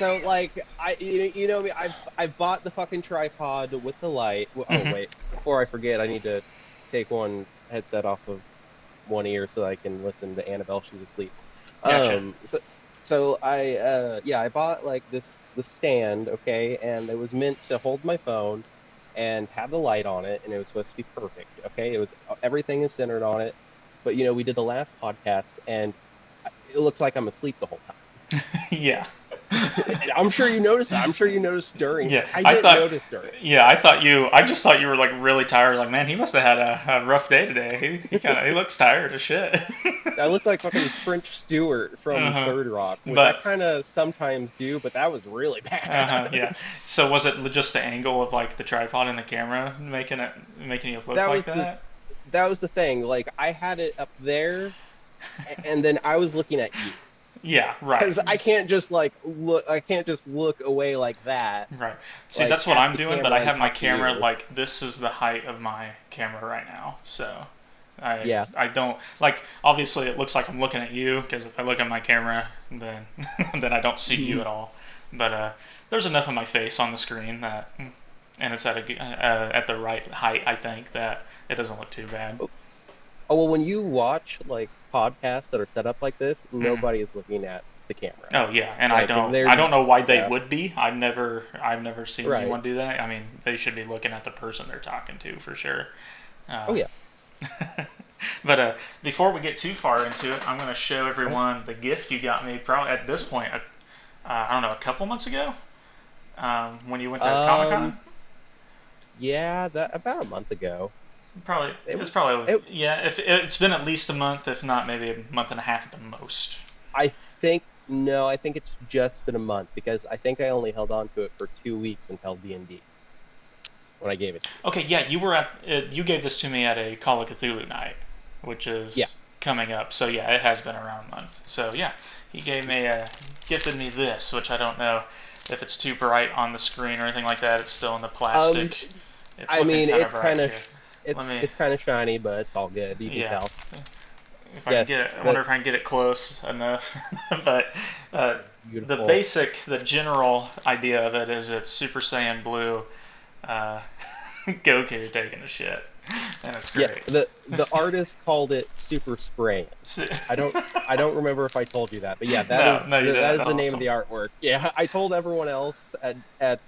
So like you know me, I've bought the fucking tripod with the light. Oh Hmm. wait, before I forget, I need to take one headset off of one ear so I can listen to Annabelle. She's asleep. Gotcha. So I I bought like the stand, okay, and it was meant to hold my phone and have the light on it, and it was supposed to be perfect, okay? It was everything is centered on it, but you know we did the last podcast, and it looks like I'm asleep the whole time. Yeah. And I'm sure you noticed that. I'm sure you noticed during. Yeah, I I didn't thought. notice during. Yeah, I just thought you were like really tired. Like, man, he must have had a rough day today. He looks tired as shit. I looked like fucking French Stewart from Uh-huh. Third Rock, which I But kind of sometimes do, but that was really yeah. bad. So was it just the angle of like the tripod and the camera making you look That like was the that? that was the thing. Like I had it up there, and then I was looking at you Yeah, right. because I can't just like look. I can't just look away like that, Right. See, like that's what at I'm the doing, but I camera and have my talk to camera you. like this is the height of my camera right now. So I Yeah. I don't like obviously it looks like I'm looking at you because if I look at my camera then then I don't see you at all. But there's enough of my face on the screen that and it's at the right height I think that it doesn't look too bad. Oh well, when you watch like podcasts that are set up like this, Hmm. nobody is looking at the camera. Oh yeah, and Like I they're don't know why they yeah, would be. I've never seen right. anyone do that. I mean, they should be looking at the person they're talking to for sure. Oh yeah. But before we get too far into it, I'm going to show Right. everyone the gift you got me. Probably at this point, I don't know, a couple months ago when you went to Comic Con. Um. Yeah. That about a month ago. Probably It it's was. probably It. yeah. If it's been at least a month, if not maybe a month and a half at the most. I think no. I think it's just been a month because I think I only held on to it for 2 weeks until D&D when I gave it to you. Okay, yeah, you were at you gave this to me at a Call of Cthulhu night, which Yeah. is coming up. So yeah, it has been around a month. So yeah, he gifted me this, which I don't know if it's too bright on the screen or anything like that. It's still in the Um. plastic. It's I looking mean, kind of it's bright kind of here. Let it's me, it's kind of shiny, but it's all good. You can yeah, tell. if I can get it. Yes. I wonder That if I can get it close enough. But the beautiful. the general idea of it is it's Super Saiyan Blue uh, Goku taking a shit, and it's Yeah, great. the artist called it Super Spraying. I don't remember if I told you that, but yeah, No, no, you that didn't. is That's the name of awesome. the artwork. Yeah, I told everyone else at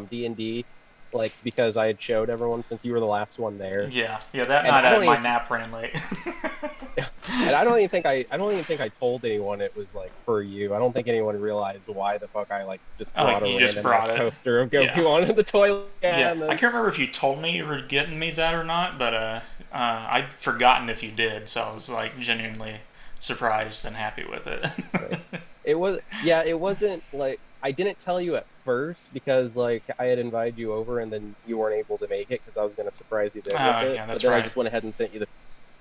D&D like because I had showed everyone since you were the last one there. Yeah, yeah. That And night I don't my even nap ran late. and I don't even think I told anyone it was like for you. I don't think anyone realized why the fuck I like just Oh, brought a you just random ass brought it. poster of Yeah, Goku onto the toilet. Yeah, yeah. and I then can't remember if you told me you were getting me that or not, but I'd forgotten if you did, so I was like genuinely surprised and happy with it. right. It was yeah, it wasn't like I didn't tell you at first because like I had invited you over and then you weren't able to make it because I was gonna surprise you then with Oh, it. yeah, But that's then I right. just went ahead and sent you the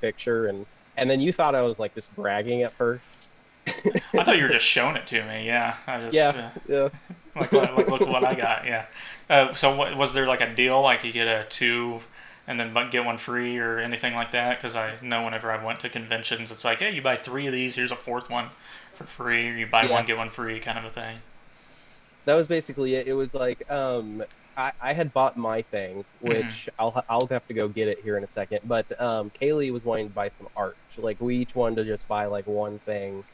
picture and then you thought I was like just bragging at first. I thought you were just showing it to me. Yeah, I just Yeah, yeah. like look what I got. Yeah. So what, was there like a deal like you get a two and then get one free or anything like that? Because I know whenever I went to conventions, it's like, hey, you buy three of these, here's a fourth one for free, or you buy Yeah. one get one free kind of a thing. That was basically it. It was like I had bought my thing, which I'll have to go get it here in a second. But Kaylee was wanting to buy some art. Like we each wanted to just buy like one thing.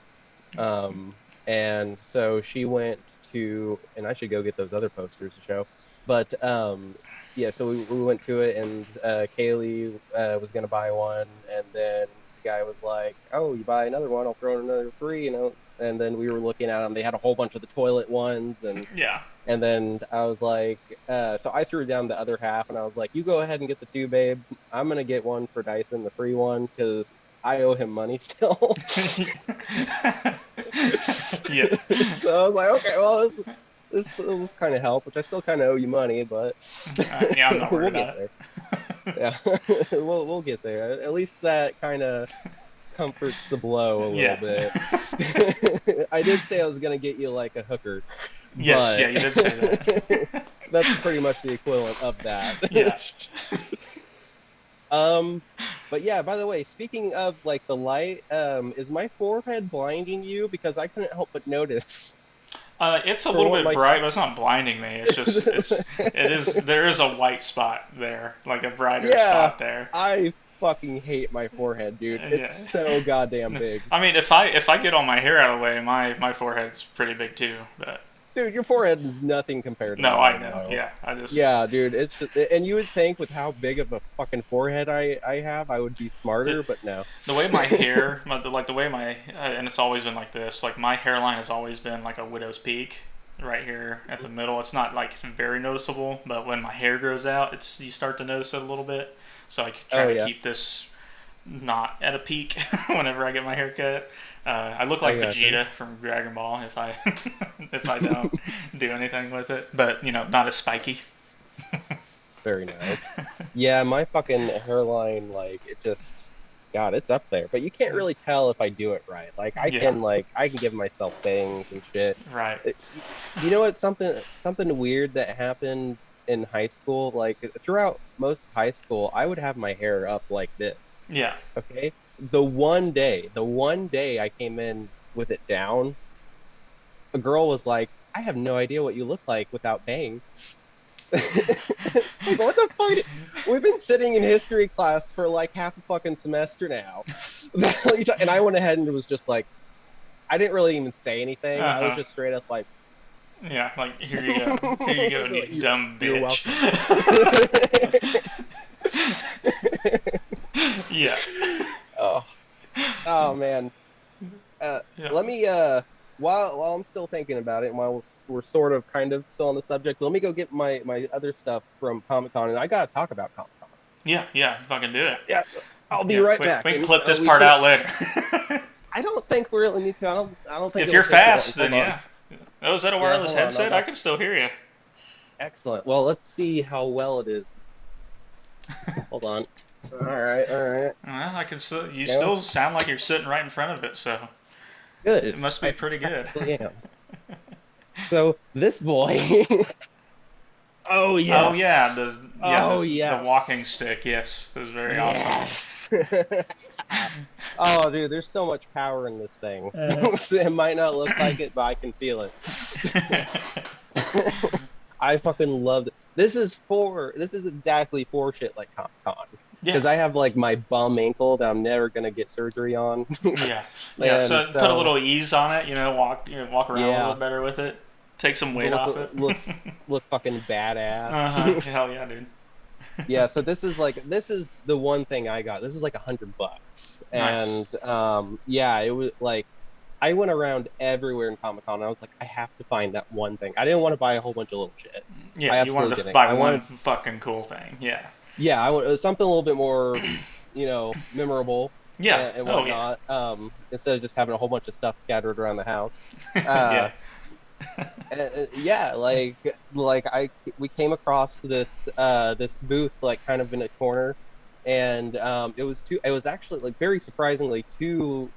And so she went to, and I should go get those other posters to show. But yeah, so we went to it, and Kaylee was gonna buy one, and then the guy was like, "Oh, you buy another one, I'll throw in another free," you know. And then we were looking at them; they had a whole bunch of the toilet ones, Yeah. and then I was like, so I threw down the other half, and I was like, "You go ahead and get the two, babe. I'm gonna get one for Dyson, the free one, because I owe him money still." Yeah. So I was like, okay, well, this kind of help, which I still kind of owe you money, but Yeah, I'm not worried we'll get about there. Yeah, we'll get there. At least that kind of comforts the blow a it. little Yeah. bit. I did say I was gonna get you like a hooker, Yes. Yeah, but you did say that. that's pretty much the equivalent of that. Yeah. Um, but yeah, by the way, speaking of like the light, is my forehead blinding you? Because I couldn't help but notice. It's a For little what bit my bright, but it's not blinding me. It's just it is. There is a white spot there, like a brighter yeah, spot there. I fucking hate my forehead, dude. It's Yeah. so goddamn big. I mean, if I get all my hair out of the way, my forehead's pretty big too. But Dude, your forehead is nothing compared to no, mine, I know. though. Yeah, I just Yeah, dude, it's just, and you would think with how big of a fucking forehead I have, I would be the, smarter, but no. the way my hair, like the way my, and it's always been like this. Like my hairline has always been like a widow's peak, right here at the middle. It's not like very noticeable, but when my hair grows out, it's you start to notice it a little bit. So I try Oh to yeah, keep this not at a peak whenever I get my hair cut. I look I like got you. Vegeta from Dragon Ball if I if I don't do anything with it, but not as spiky. Very nice. Yeah, my fucking hairline, like, it just, God, it's up there. But you can't really tell if I do it right. Yeah, I can give myself bangs and shit. right. You know what? Something weird that happened in high school. Like throughout most of high school, I would have my hair up like this. Yeah. Okay. The one day I came in with it down, a girl was like, "I have no idea what you look like without bangs." Like, what the fuck? We've been sitting in history class for like half a fucking semester now. And I went ahead and was just like, I didn't really even say anything. Uh I was huh. just straight up like, Yeah. Like here you go. Here you go, you dumb you're bitch. welcome. Yeah. Oh, oh man. Yeah. Let me while I'm still thinking about it, and while we're sort of kind of still on the subject, let me go get my other stuff from Comic Con, and I gotta talk about Comic Con. Yeah. Yeah. Fucking do it. Yeah, I'll be Yeah. right We back. can And clip this we part should. out later. I don't think we really need to. I don't think If it'll you're take long. fast, Hold then on. yeah. Oh, is that a Yeah, wireless hold on. headset? I can still hear you. Excellent. Well, let's see how well it is. Hold on. All right, all right. Well, I can still. You Yeah, still sound like you're sitting right in front of it, so it good. must be I pretty good. practically am. So this boy. Oh Oh yes. yeah, Oh the walking yes. stick. Yes, it was very awesome. Yes. Oh, dude, there's so much power in this thing. Uh-huh. It might not look like it, but I can feel it. I fucking love it. This is exactly for shit like Comic Con. Yeah, Because I have like my bum ankle that I'm never gonna get surgery on. yeah, yeah. And So put a so little ease on it. Walk around a little yeah, bit better with it. Take some weight look off it. look fucking Uh huh. badass. Hell yeah, dude. Yeah, so this is the one thing I got. This is like $100. Nice. And yeah, it was like I went around everywhere in Comic Con. I was like, I have to find that one thing. I didn't want to buy a whole bunch of little shit. I Yeah, you wanted absolutely to didn't. buy I one wanted, fucking cool thing. Yeah. yeah, I want something a little bit more, memorable Yeah. and Oh yeah. whatnot. Instead of just having a whole bunch of stuff scattered around the house. Uh, Yeah. yeah, like we came across this booth like kind of in a corner, and it was actually like very surprisingly two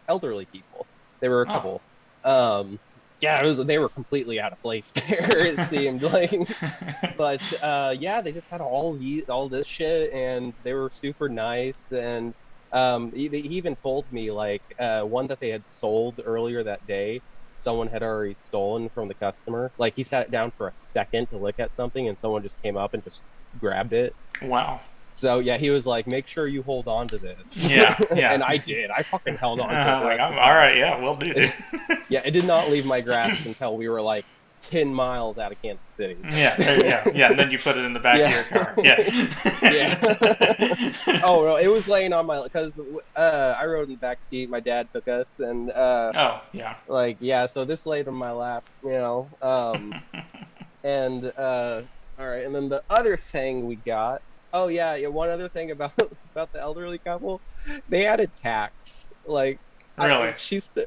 elderly people. They were a Oh. couple. Yeah, they were completely out of place there. It seemed like, but yeah, they just had all this shit, and they were super nice. And he even told me like one that they had sold earlier that day. Someone had already stolen from the customer. Like he sat down for a second to look at something, and someone just came up and just grabbed it. Wow. So yeah, he was like, "Make sure you hold on to this," Yeah. Yeah. and I did. I fucking held on to it the Like rest of I'm the all time. right. Yeah. We'll do, dude. Yeah, it did not leave my grasp until we were like 10 miles out of Kansas City. Yeah, yeah, yeah. And then you put it in the back of Yeah. your car. Yeah. Yeah. Oh no, it was laying on my because I rode in the back seat. My dad took us, and Oh, yeah. like yeah, so this laid on my lap, and all right, and then the other thing we got. Oh yeah, yeah. One other thing about about the elderly couple, they added tax. Like, Really?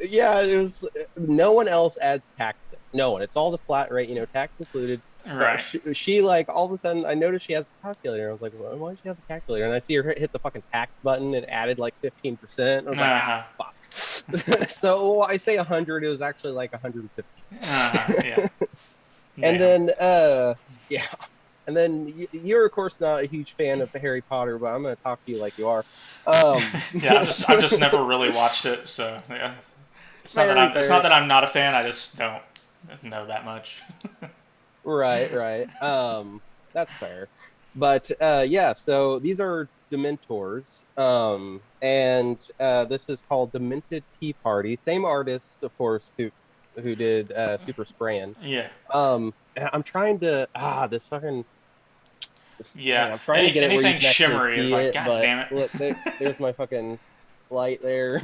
yeah. It was no one else adds tax. No one. It's all the flat rate, tax included. But Right. she like all of a sudden I noticed she has a calculator. I was like, well, why does she have a calculator? And I see her hit the fucking tax button and added like 15%. I was like, Uh-huh. fuck. So I say 100. It was actually like 150. Yeah. And Damn. then yeah. And then you're of course not a huge fan of Harry Potter, but I'm gonna talk to you like you are. Um, Yeah, I've just never really watched it, so yeah. Very, It's not very that I'm not a fan. I just don't know that much. right, right. That's fair. But yeah, so these are Dementors. And this is called Demented Tea Party. Same artist, of course, who did Super Sprayin. Yeah. And I'm trying to this fucking Yeah. man, I'm trying to get it where you Anything can actually shimmery is see like, it, God but damn it. look, there's my fucking light there.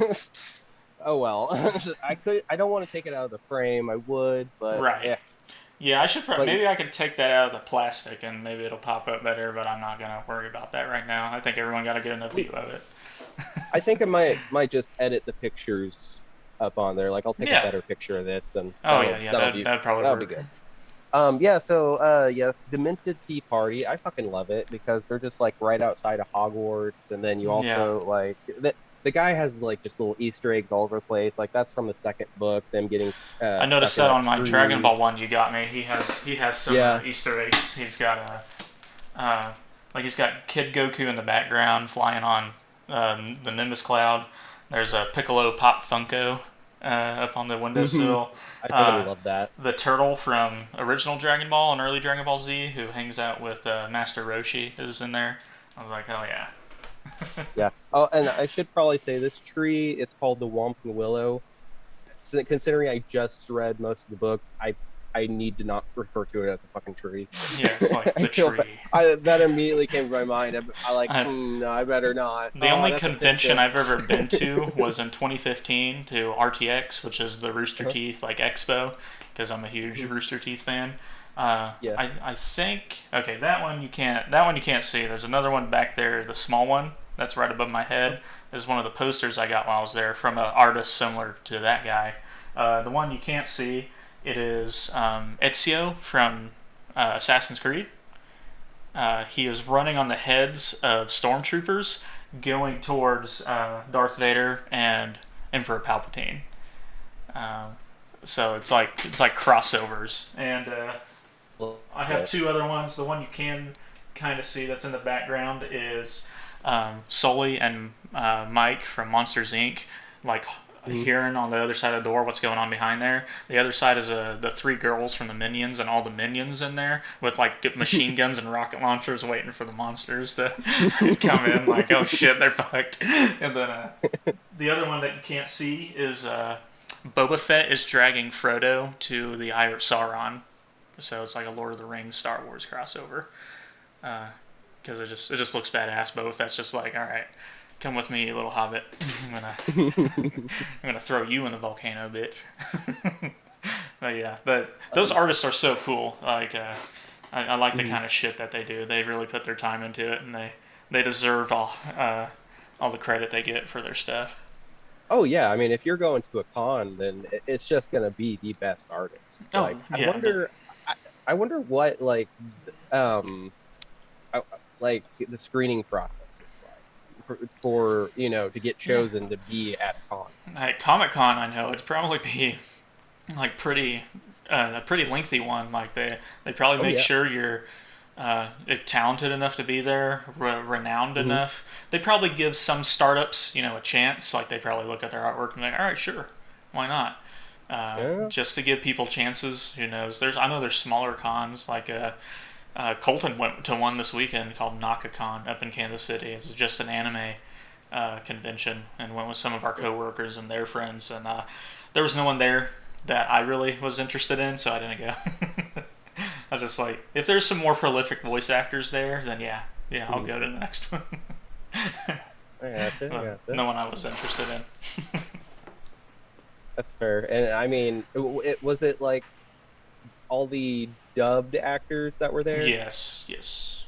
Oh well. I don't want to take it out of the frame. I would, but Right. yeah. Yeah, But maybe I could take that out of the plastic and maybe it'll pop up better, but I'm not gonna worry about that right now. I think everyone got a good enough view of it. I think I might just edit the pictures up on there. Like I'll take a Yeah. better picture of this, and Oh yeah, yeah. That'd probably that'll be work. good. Yeah, so yeah, Demented Tea Party. I fucking love it because they're just like right outside of Hogwarts, and then you Yeah. also like the guy has like just little Easter eggs all over the place. Like that's from the second book, them getting I stuck noticed in that that on my Dragon tree. Ball one you got me. He has some Yeah. Easter eggs. He's got like he's got Kid Goku in the background flying on the Nimbus Cloud. There's a Piccolo Pop Funko up on the Hmm. windowsill. I totally Uh, love that. the turtle from original Dragon Ball and early Dragon Ball Z, who hangs out with Master Roshi, is in there. I was like, hell yeah. Yeah. Oh, and I should probably say this tree, it's called the Whomping Willow. So considering I just read most of the books, I need to not refer to it as a fucking tree. Yeah, it's like I the feel tree. that immediately came to my mind. I like, I, no, I better not. the Oh, only that's convention offensive. I've ever been to was in 2015 to RTX, which is the Rooster Uh-huh. Teeth like expo, because I'm a huge Mhm. Rooster Teeth fan. Yeah. I think okay that one you can't see. There's another one back there, the small one that's right above my Uh-huh. head. Is one of the posters I got while I was there from an artist similar to that guy. The one you can't see, it is Ezio from Assassin's Creed. He is running on the heads of stormtroopers going towards Darth Vader and Emperor Palpatine. Um, so it's like crossovers, and I have It. two other ones. The one you can kind of see that's in the background is Sully and Mike from Monsters Inc. Like Mhm. hearing on the other side of the door what's going on behind there. The other side is the three girls from the Minions and all the Minions in there with like machine guns and rocket launchers waiting for the monsters to come in. Like, oh shit, they're fucked. And then the other one that you can't see is Boba Fett is dragging Frodo to the Eye of Sauron. So it's like a Lord of the Rings Star Wars crossover. Because it just looks badass. Boba Fett's just like, all right, come with me, you little hobbit. I'm gonna throw you in the volcano, bitch. But yeah, but those artists are so cool. Like, I like the Mhm. kind of shit that they do. They really put their time into it, and they deserve all the credit they get for their stuff. Oh yeah, I mean, if you're going to a con, then it's just gonna be the best artist. Oh Like, yeah, I, I wonder what um, like the screening process is like for to get yeah. chosen to be at a con. At Comic Con, I know it'd probably be like a pretty lengthy one. Like they probably Oh make yeah. sure you're talented enough to be there, renowned Hmm. enough. They probably give some startups, a chance. Like they probably look at their artwork and be like, all right, sure, why not? Yeah. Just to give people chances. Who knows? I know there's smaller cons like Colton went to one this weekend called NakaCon up in Kansas City. It's just an anime convention, and went with some of our coworkers and their friends. And there was no one there that I really was interested in, so I didn't go. I was just like, if there's some more prolific voice actors there, then yeah, I'll Mhm. go to the next one. I gotcha, I But gotcha. no one I was interested in. That's fair. And I mean, was it like all the dubbed actors that were there? Yes, yes.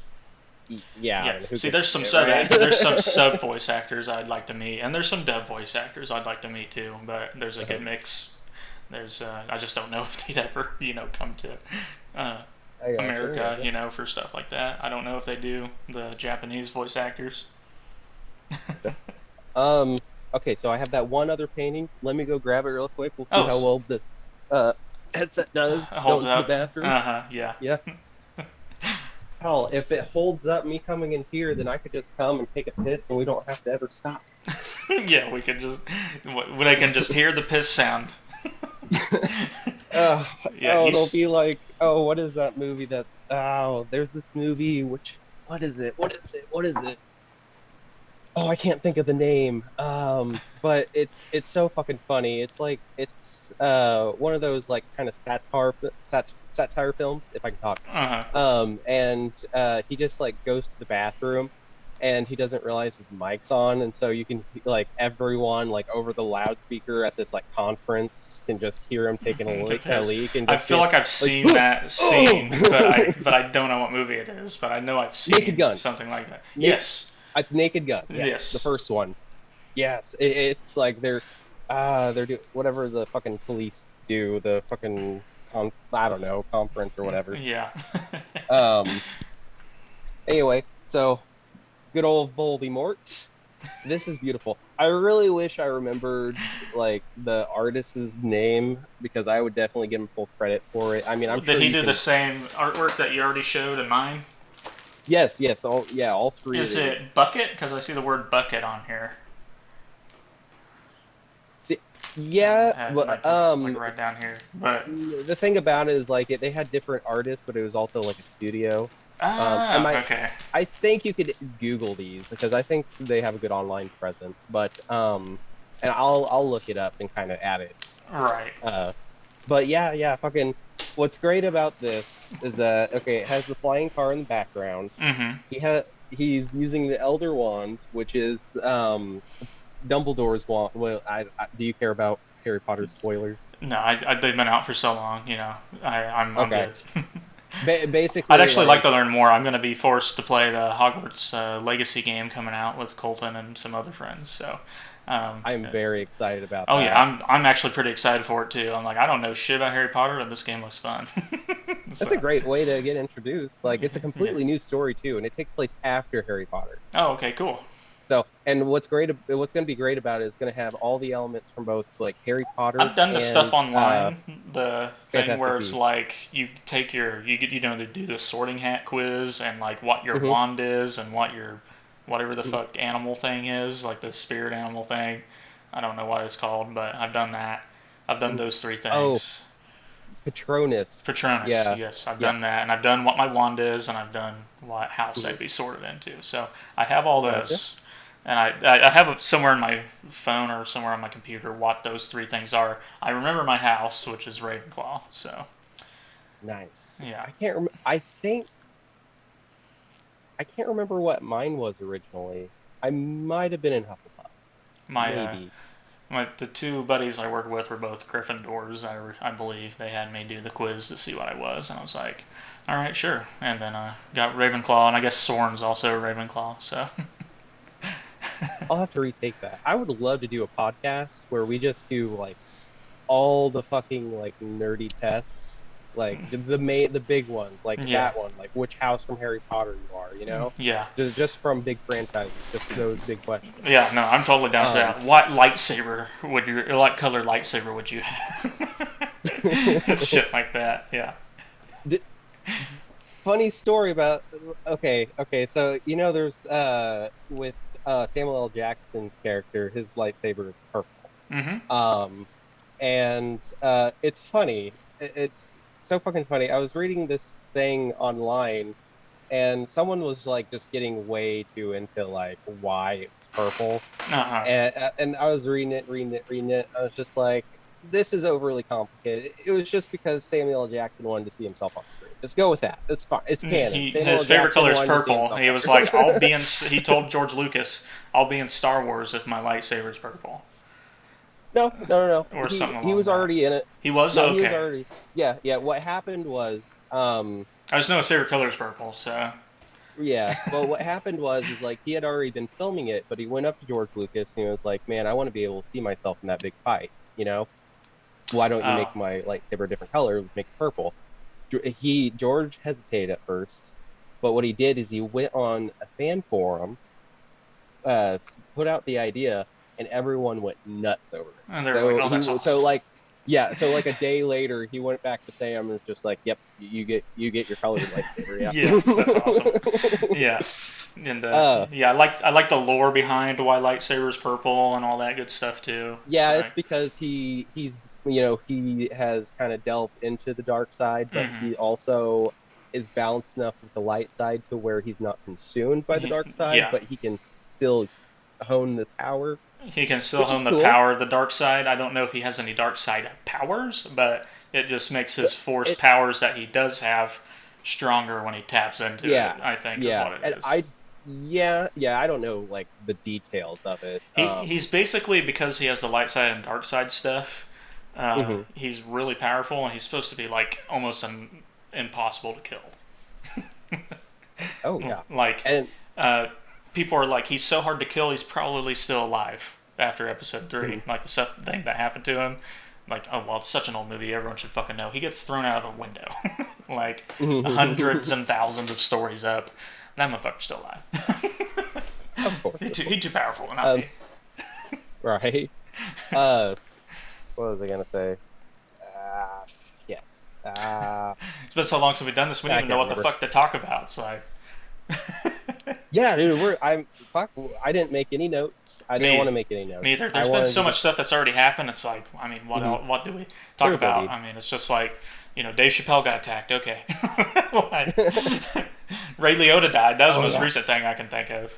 Yeah, I Yeah. mean, who See, gives a shit, there's some right? sub voice actors I'd like to meet, and there's some dub voice actors I'd like to meet too. But there's a Uh-huh. good mix. There's I just don't know if they'd ever come to uh, I gotcha, I America, gotcha. for stuff like that. I don't know if they do the Japanese voice actors. Um, okay, so I have that one other painting. Let me go grab it real quick. We'll see Oh, how well this uh headset does holds going to the up. bathroom. Uh huh. Yeah. Yeah. Hell, if it holds up me coming in here, then I could just come and take a piss and we don't have to ever stop. Yeah, we can just they can just hear the piss sound. Uh, Yeah, oh, you. it'll be like, oh, what is that movie that? Oh, there's this movie. Which, what is it? What is it? What is it? Oh, I can't think of the name. But it's so fucking funny. It's like it's one of those like kind of satire films, if I can talk. Uh huh. And he just like goes to the bathroom and he doesn't realize his mic's on, and so you can like everyone like over the loudspeaker at this like conference can just hear him taking The a piss. leak and I just feel get like I've like, seen that oh, scene, but I don't know what movie it is. But I know I've Naked seen Gun. something like that. Naked, Yes. Naked Gun. Yes, the Yes. first one. Yes, it's like they're doing whatever the fucking police do, the fucking I don't know, conference or whatever. Yeah. Um anyway, so good old Voldemort. This is beautiful. I really wish I remembered like the artist's name because I would definitely give him full credit for it. I mean, I'm Did sure he you do the can. same artwork that you already showed in mine? Yes, yes, all three of Is it these. bucket? Because I see the word bucket on here. See, yeah, It but might be like right down here. But the thing about it is like they had different artists, but it was also like a studio. I might, okay. I think you could Google these because I think they have a good online presence. But and I'll look it up and kind of add it. Right. Uh, but yeah, fucking. What's great about this is that okay, it has the flying car in the background. Mm-hmm. He's using the Elder Wand, which is Dumbledore's wand. Well, do you care about Harry Potter spoilers? No, they've been out for so long. I'm Okay. good. I'd Basically, actually like like, to learn more. I'm going to be forced to play the Hogwarts Legacy game coming out with Colton and some other friends. So, um, I'm very excited about oh yeah, that. I'm actually pretty excited for it too. I'm like, I don't know shit about Harry Potter, but this game looks fun. That's a So, great way to get introduced. Like, it's a yeah. completely new story too, and it takes place after Harry Potter. Oh, okay, cool. So, and what's going to be great about it is going to have all the elements from both like Harry Potter I've done the stuff and online, the thing where Fantastic it's Beasts. like you take they do the sorting hat quiz and like what your Hmm. wand is and what your whatever the fuck animal thing is, like the spirit animal thing. I don't know what it's called, but I've done that. I've done those three Oh, things. Patronus. Patronus, Yeah, yes, I've yeah. done that, and I've done what my wand is, and I've done what house Hmm. I'd be sorted into. So I have all Gotcha. those, and I have it somewhere in my phone or somewhere on my computer what those three things are. I remember my house, which is Ravenclaw. So Nice. yeah, I can't remember. I can't remember what mine was originally. I might have been in Hufflepuff. my Maybe. the two buddies I work with were both Gryffindors. I believe they had me do the quiz to see what I was, and I was like, all right, sure. And then got Ravenclaw, and I guess Soren's also Ravenclaw. So I'll have to retake that. I would love to do a podcast where we just do like all the fucking like nerdy tests, like the big ones, like yeah, that one, like which house from Harry Potter you are, you know, yeah. just from big franchises, just those big questions. Yeah, no, I'm totally down for Um, that. What lightsaber would you, what color lightsaber would you have? Shit like that, yeah. d- funny story about okay, so you know there's with Samuel L. Jackson's character, his lightsaber is purple. Mm-hmm. Um, and it's funny. It's so fucking funny. I was reading this thing online, and someone was like just getting way too into like why it was purple, Uh-huh. and I was reading it. I was just like, this is overly complicated. It was just because Samuel L. Jackson wanted to see himself on screen. Just go with that. It's fine. It's canon. Samuel His L. favorite Jackson color is wanted to see purple. himself He on was like, screen. he told George Lucas, I'll be in Star Wars if my lightsaber is purple. No. Or something He along was that. already in it. He was? No, he was Okay. already. Yeah. What happened was, I just know his favorite color is purple, so. yeah. Well, what happened was, is like he had already been filming it, but he went up to George Lucas and he was like, "Man, I want to be able to see myself in that big fight. You know, why don't you Oh. make my lightsaber a different color? Make it purple." George hesitated at first, but what he did is he went on a fan forum, put out the idea, and everyone went nuts over it. And they're like, oh, that's So awesome. like Yeah, so like a day later, he went back to Sam and was just like, "Yep, you get your colored lightsaber." Yeah, that's awesome. Yeah. Yeah, and uh, yeah, I like the lore behind why lightsaber's purple and all that good stuff too. yeah, So, it's because he has kind of delved into the dark side, but hmm he also is balanced enough with the light side to where he's not consumed by the dark side, yeah, but he can still hone the power, he can still which is hone the cool. power of the dark side. I don't know if he has any dark side powers, but it just makes his force It, powers that he does have stronger when he taps into it. yeah, I think is yeah, what it and is. yeah, I don't know like the details of it. He's basically, because he has the light side and dark side stuff. Mhm. He's really powerful, and he's supposed to be like almost impossible to kill. Oh yeah, Like, and uh, people are like, he's so hard to kill. He's probably still alive after episode three. mhm. Like the stuff thing that happened to him. Like, oh well, it's such an old movie. Everyone should fucking know. He gets thrown out of a window, like hundreds and thousands of stories up. That motherfucker's still alive. Of course, He's of too, course. he too powerful to not Um, be. right. Uh, what was I gonna say? Shit. It's been so long since we've done this. We don't I even know can't what the remember. fuck to talk about. It's like Yeah, dude, I'm fuck. I didn't make any notes. I didn't want me, to make any me notes. either. I There's been wanted so to much just. stuff that's already happened. It's like, I mean, Mhm. what do we talk There's no about? need. I mean, it's just like, Dave Chappelle got attacked. Okay, like, Ray Liotta died. That was the Oh most yeah. recent thing I can think of.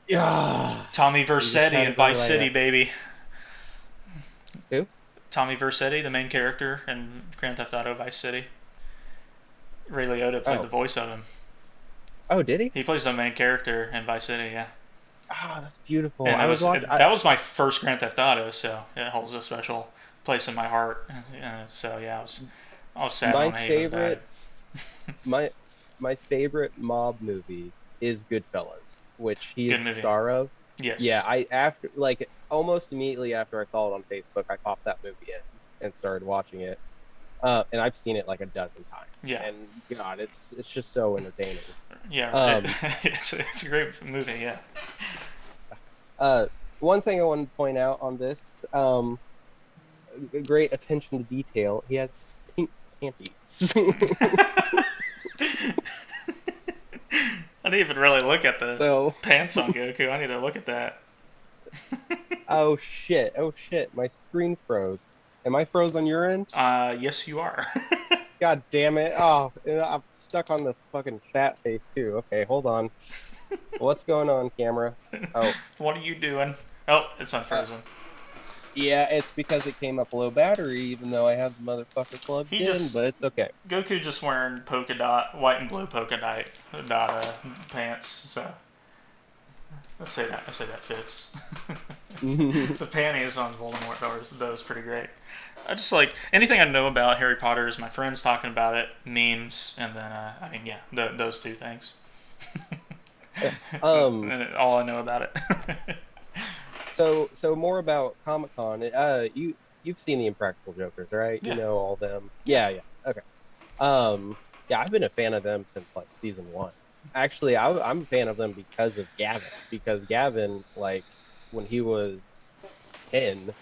Yeah. Tommy You just Vercetti had in to bring it Vice right City, up. baby. Who? Tommy Vercetti, the main character in Grand Theft Auto Vice City. Ray Liotta played the Oh. voice of him. Oh, did he? He plays the main character in Vice City, yeah. Ah, that's beautiful. And I was watching. that was my first Grand Theft Auto, so it holds a special place in my heart. So yeah, I was sad My when he was died. favorite, my my favorite mob movie is Goodfellas, which he Good is the movie. star of. Yeah, Yes. I after like almost immediately after I saw it on Facebook, I popped that movie in and started watching it. And I've seen it like a dozen times. Yeah. And God, it's just so entertaining. Yeah. Um, It's a great movie. Yeah. uh, One thing I want to point out on this, great attention to detail. He has pink panties. I didn't even really look at the So, pants on Goku. I need to look at that. oh shit, my screen froze. Am I froze on your end? Yes, you are. God damn it! Oh, I'm stuck on the fucking fat face too. Okay, hold on. What's going on, camera? Oh, What are you doing? Oh, it's uh, unfrozen. yeah, it's because it came up low battery, even though I have the motherfucker plugged He in. just But it's okay. Goku just wearing polka dot, white and blue polka dot pants. So I say that fits. The panties on Voldemort those pretty great. I just like anything I know about Harry Potter is my friends talking about it, memes, and then I mean yeah, those two things. Yeah. Um. All I know about it. So more about Comic Con. You've seen the Impractical Jokers, right? You Yeah, know all them. yeah. Yeah, yeah. Okay. Yeah, I've been a fan of them since like season one. Actually, I'm a fan of them because of Gavin. Because Gavin, like, when he was 10,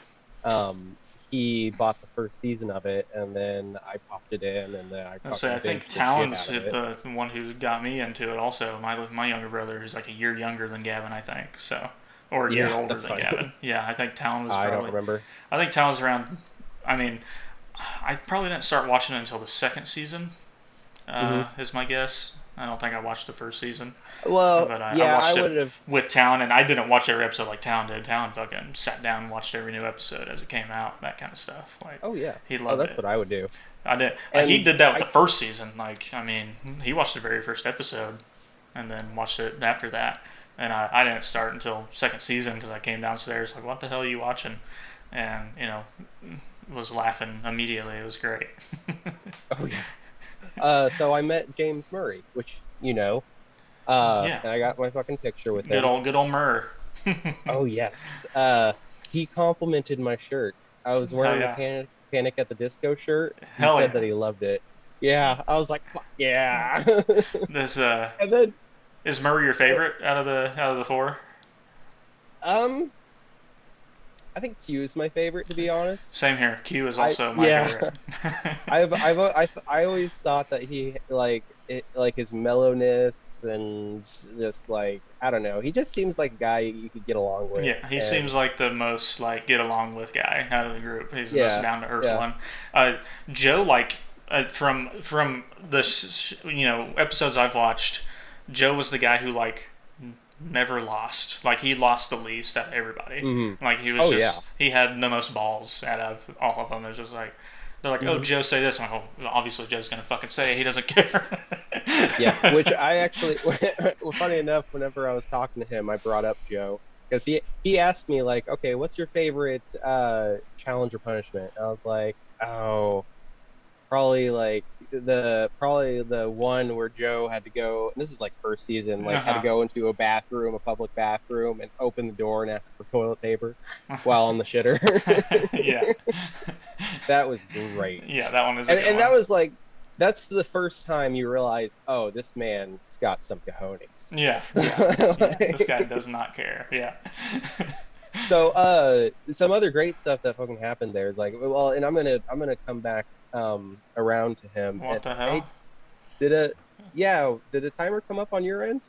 um, he bought the first season of it, and then I popped it in, and then I I say I fucking think binged the shit Talon's out of it. the one who got me into it. Also, my younger brother, who's like a year younger than Gavin, I think. So, or a year Yeah, older that's than fine. Gavin. Yeah, I think Talon was I don't probably. remember. I think Talon's around. I mean, I probably didn't start watching it until the second season. Hmm. Is my guess. I don't think I watched the first season, Well, but I yeah, I watched it would have. with Talon, and I didn't watch every episode like Talon did. Talon fucking sat down and watched every new episode as it came out, that kind of stuff. Like Oh yeah. he Oh, loved that's it. what I would do. I did. He And did that with I. the first season. Like I mean, he watched the very first episode, and then watched it after that. And I didn't start until second season because I came downstairs like, what the hell are you watching? And was laughing immediately. It was great. Oh yeah. So I met James Murray, which Yeah, and I got my fucking picture with good him. old Murr. Oh yes. He complimented my shirt. I was Hell wearing the yeah, Panic at the Disco shirt. He hell said that yeah. he loved it. Yeah, I was like, fuck yeah. This And then, is Murray your favorite out of the four? um, I think Q is my favorite, to be honest. Same here. Q is I also my yeah, favorite. I always thought that he like his mellowness and just like I don't know, he just seems like a guy you could get along with, Yeah, he and seems like the most like get along with guy out of the group. He's the most yeah, down to earth yeah, one. Joe, like from the episodes I've watched, Joe was the guy who like never lost. Like he lost the least out of everybody. hmm Like he was oh yeah, just he had the most balls out of all of them. It was just like they're like, oh, hmm Joe say this. I'm like, well, obviously Joe's gonna fucking say it. He doesn't care. yeah. Which I actually, well, funny enough, whenever I was talking to him, I brought up Joe because he asked me like, okay, what's your favorite challenge or punishment? And I was like, oh. Probably the one where Joe had to go, and this is like first season, like had to Uh-huh. go into a bathroom, a public bathroom, and open the door and ask for toilet paper while on the shitter. Yeah, That was great. yeah, that one is a And good and one. that was like that's the first time you realize, oh, this man's got some cojones. Yeah, yeah, yeah. This guy does not care. Yeah. So some other great stuff that fucking happened there is like well, and I'm gonna come back around to him What and the hell? hey, did a yeah, did a timer come up on your end?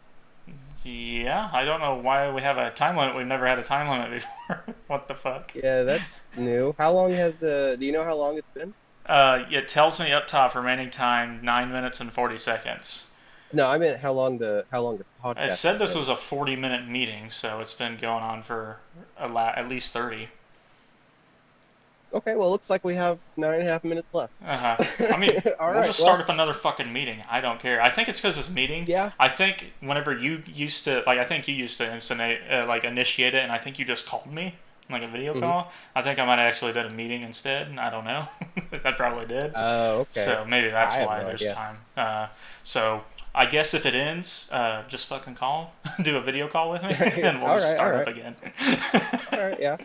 Yeah, I don't know why we have a time limit. We've never had a time limit before. What the fuck? Yeah, that's new. How long has do you know how long it's been? It tells me up top remaining time 9 minutes and 40 seconds. No, I meant how long the It podcast has said this been. was a 40-minute meeting, so it's been going on for at least 30. Okay, well, looks like we have 9.5 minutes left. Uh huh. I mean, All we'll right, just start well, up another fucking meeting. I don't care. I think it's because this meeting. yeah. I think whenever you used to like, I think you used to like initiate it, and I think you just called me like a video hmm call. I think I might have actually did a meeting instead. I don't know. I probably did. Oh, okay. So maybe that's I have why no there's idea. time. So I guess if it ends, just fucking call, do a video call with me, and we'll All just right, all start up right, again. all right, yeah.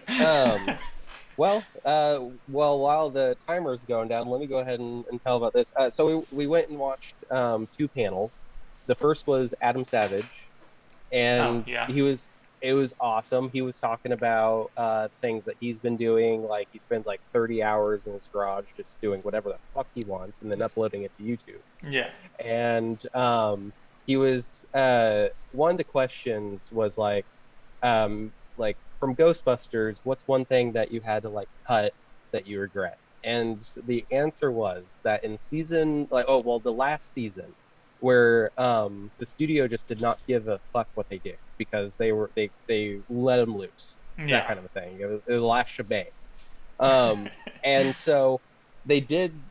Well, while the timer's going down, let me go ahead and tell about this. So we went and watched two panels. The first was Adam Savage, Oh and yeah, it was awesome. He was talking about things that he's been doing, like he spends like 30 hours in his garage just doing whatever the fuck he wants and then uploading it to YouTube. yeah, And he was one of the questions was like from Ghostbusters, what's one thing that you had to like cut that you regret? And the answer was that in season like oh well the last season where the studio just did not give a fuck what they did because they let them loose, that yeah, kind of a thing. It was the last shebang. Um, and so they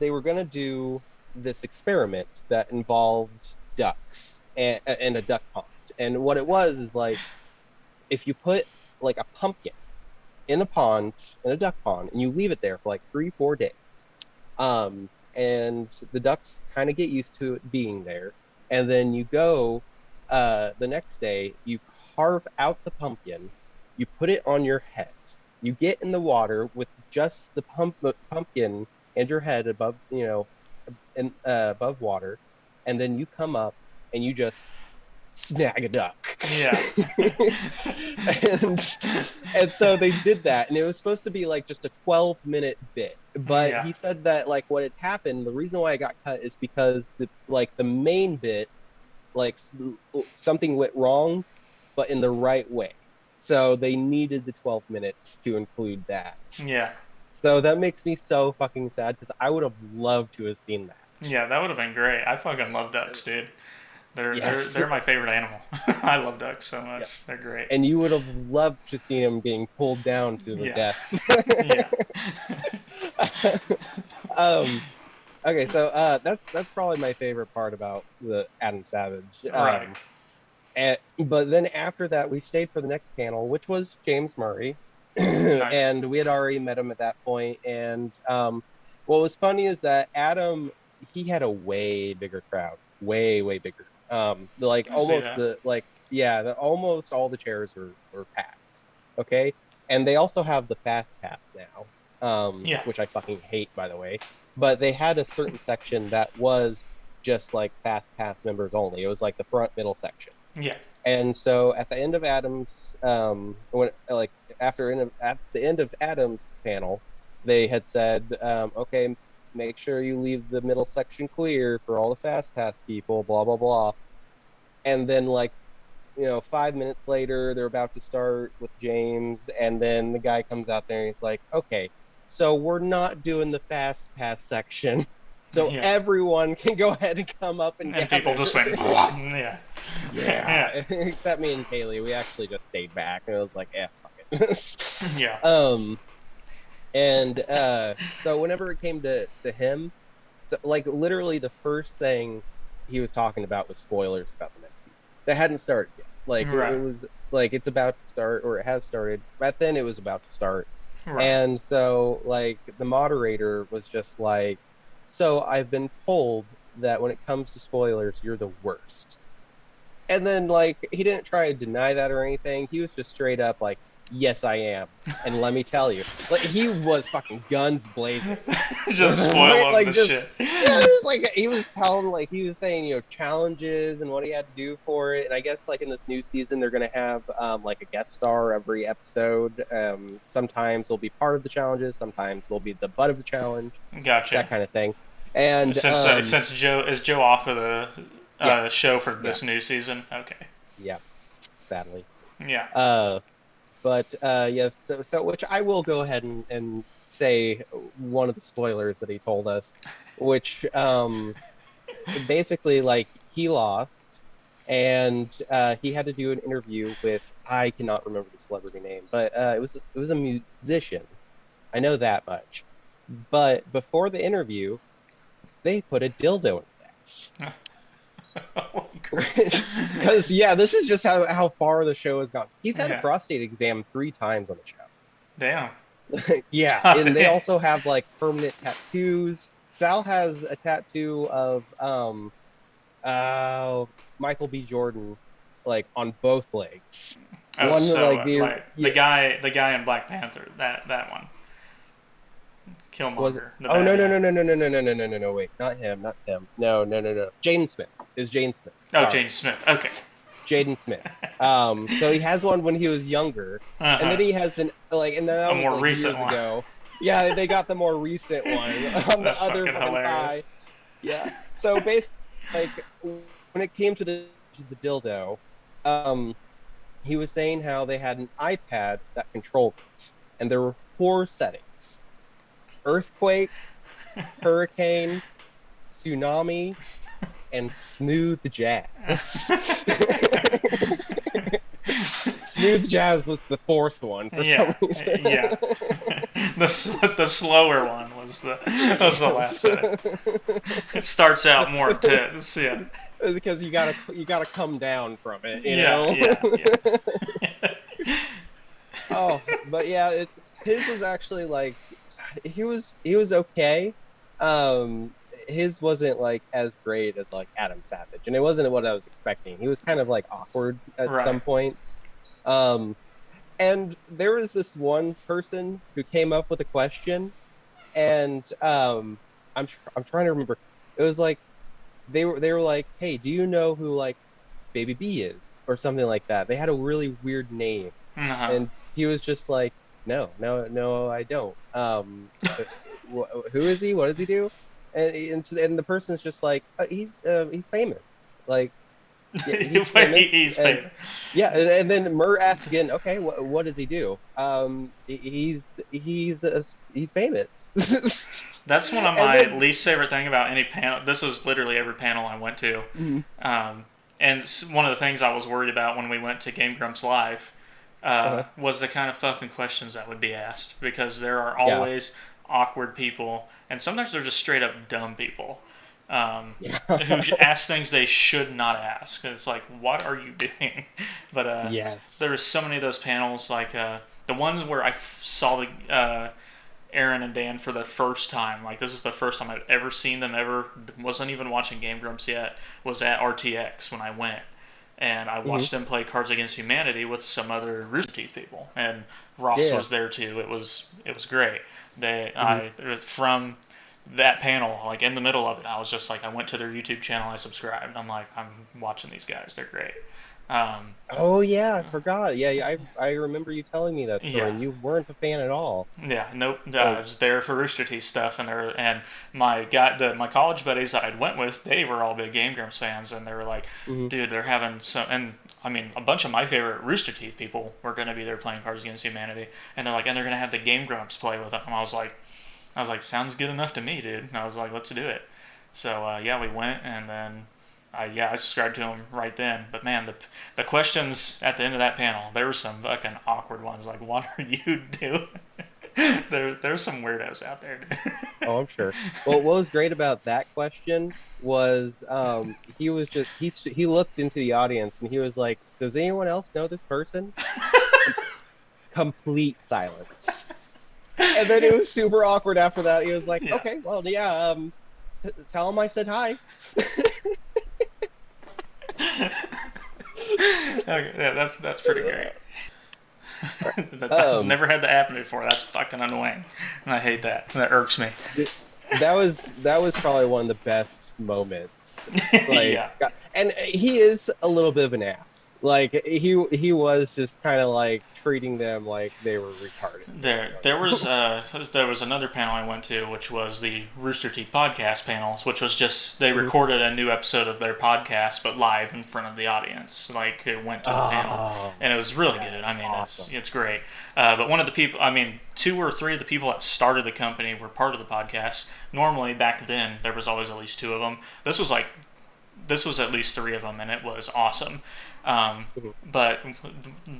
were going to do this experiment that involved ducks and a duck pond. And what it was is like if you put like a pumpkin in a pond, in a duck pond, and you leave it there for like 3, 4 days, and the ducks kind of get used to it being there, and then you go the next day, you carve out the pumpkin, you put it on your head, you get in the water with just the pumpkin and your head above, and above water, and then you come up and you just snag a duck. yeah, and and so they did that and it was supposed to be like just a 12-minute bit, but yeah, he said that like what had happened, the reason why it got cut is because the main bit like something went wrong but in the right way, so they needed the 12 minutes to include that. yeah. So that makes me so fucking sad because I would have loved to have seen that. Yeah, that would have been great. I fucking love ducks, dude. Yes. They're my favorite animal. I love ducks so much. Yes. They're great. And you would have loved to see him being pulled down to the Yeah, death. yeah. um, okay, so that's probably my favorite part about the Adam Savage. Right. But then after that, we stayed for the next panel, which was James Murray, Nice. and we had already met him at that point. And what was funny is that Adam he had a way bigger crowd, way bigger. Like I see almost that. the like yeah, almost all the chairs were packed. Okay, and they also have the fast pass now, Yeah, which I fucking hate, by the way. But they had a certain section that was just like fast pass members only. It was like the front middle section. yeah. And so at the end of Adam's, when like at the end of Adam's panel, they had said, okay, make sure you leave the middle section clear for all the fast pass people, blah blah blah. And then 5 minutes later, they're about to start with James, and then the guy comes out there and he's like, okay, so we're not doing the fast pass section. So Yeah. everyone can go ahead and come up and And people gather. just went, yeah. Yeah. Yeah, except me and Kaylee, we actually just stayed back, and it was like, yeah, fuck it. Yeah. And so whenever it came to him, so like literally the first thing he was talking about was spoilers about the next season. That hadn't started yet. Like it Right. was like it's about to start, or it has started. But then it was about to start, Right. and so like the moderator was just like, so I've been told that when it comes to spoilers, you're the worst. And then like he didn't try to deny that or anything. He was just straight up like, "Yes, I am." And let me tell you, like he was fucking guns blazing. Just spoil them Like the just shit. yeah, it was like he was telling like he was saying, challenges and what he had to do for it. And I guess like in this new season they're gonna have like a guest star every episode. Sometimes they'll be part of the challenges, sometimes they'll be the butt of the challenge, Gotcha. that kind of thing. And Since Joe is Joe off of the yeah, show for yeah, this new season. Okay. yeah, sadly. Yeah. Uh But yes, so which I will go ahead and say one of the spoilers that he told us, which basically like he lost and he had to do an interview with I cannot remember the celebrity name, but it was a musician. I know that much. But before the interview, they put a dildo in his ass. Oh, great. Because yeah, this is just how far the show has gone. He's had a Yeah. prostate exam 3 times on the show. Damn. Yeah, God and they damn. also have like permanent tattoos. Sal has a tattoo of uh Michael B. Jordan like on both legs. Oh, One so like the like yeah, the guy in Black Panther, that one, was it? Killmonger, the Oh bad no no guy. no no no no no no no no no no wait, not him, not him. No no no no. Jaden Smith is Jaden Smith. Oh, Sorry. James Smith. Okay. Jaden Smith. So he has one when he was younger, Uh and huh. then he has an like, and then that A was more like recent years one. ago. Yeah, they got the more recent one on the That's other fucking fucking hilarious. thigh. Yeah. So basically, like when it came to the dildo, um, he was saying how they had an iPad that controlled it, and there were 4 settings: earthquake, hurricane, tsunami, and smooth jazz. Smooth jazz was the fourth one for some Yeah, reason. yeah. The slower one was the last Yes. setting. It starts out more intense. Yeah, Because you gotta come down from it, you yeah, know. yeah, yeah. Oh, but yeah, it's his was actually like he was okay. His wasn't like as great as like Adam Savage, and it wasn't what I was expecting. He was kind of like awkward at Right. some points. Um, and there was this one person who came up with a question, and I'm trying to remember. It was like they were like, "Hey, do you know who like Baby B is?" or something like that. They had a really weird name, Uh-huh. and he was just like, "No, no, no, I don't." Who is he? What does he do? And the person's just like, he's famous. Like, yeah, he's famous, He's and famous. yeah, and then Murr asks again, okay, what does he do? He's famous. That's one of And my then least favorite thing about any panel. This is literally every panel I went to. mhm, And one of the things I was worried about when we went to Game Grumps Live uh, was the kind of fucking questions that would be asked because there are yeah, always awkward people, and sometimes they're just straight up dumb people yeah, who ask things they should not ask. It's like, what are you doing? But there yes, was so many of those panels, like the ones where I saw the Aaron and Dan for the first time. Like this is the first time I've ever seen them. Ever wasn't even watching Game Grumps yet. Was at RTX when I went, and I hmm watched them play Cards Against Humanity with some other Rooster Teeth people, and Ross yeah, was there too. It was great. hmm From that panel, like in the middle of it, I was just like, I went to their YouTube channel, I subscribed. I'm like, I'm watching these guys. They're great. Oh yeah, I forgot. Yeah, I remember you telling me that story, Yeah, and you weren't a fan at all. yeah, nope. I Like, was there for Rooster Teeth stuff, and my college buddies that I went with, they were all big Game Grumps fans, and they were like, mhm. dude, they're having some, and I mean, a bunch of my favorite Rooster Teeth people were gonna be there playing Cards Against Humanity, and they're like, and they're gonna have the Game Grumps play with them. And I was like, sounds good enough to me, dude. And I was like, let's do it. So yeah, we went, and then I subscribed to him right then. But man, the questions at the end of that panel, there were some fucking awkward ones. Like, what are you doing? There's some weirdos out there, dude. Oh, I'm sure. Well, what was great about that question was he was just he looked into the audience and he was like, "Does anyone else know this person?" Com- Complete silence. And then it was super awkward after that. He was like, Yeah. "Okay, well, yeah, tell him I said hi." Okay, yeah, that's pretty great. I've Um, never had that happen before. That's fucking annoying, and I hate that. That irks me. that was probably one of the best moments. Like, Yeah. and he is a little bit of an ass. Like he was just kind of like treating them like they were retarded. There was another panel I went to, which was the Rooster Teeth podcast panels, which was just they Mhm. recorded a new episode of their podcast but live in front of the audience. Like it went to the panel, Oh, and it was really that's good. I mean, awesome. it's great. But one of the people, I mean, two or three of the people that started the company were part of the podcast. Normally, back then, there was always at least two of them. This was at least three of them, and it was awesome. Mhm. But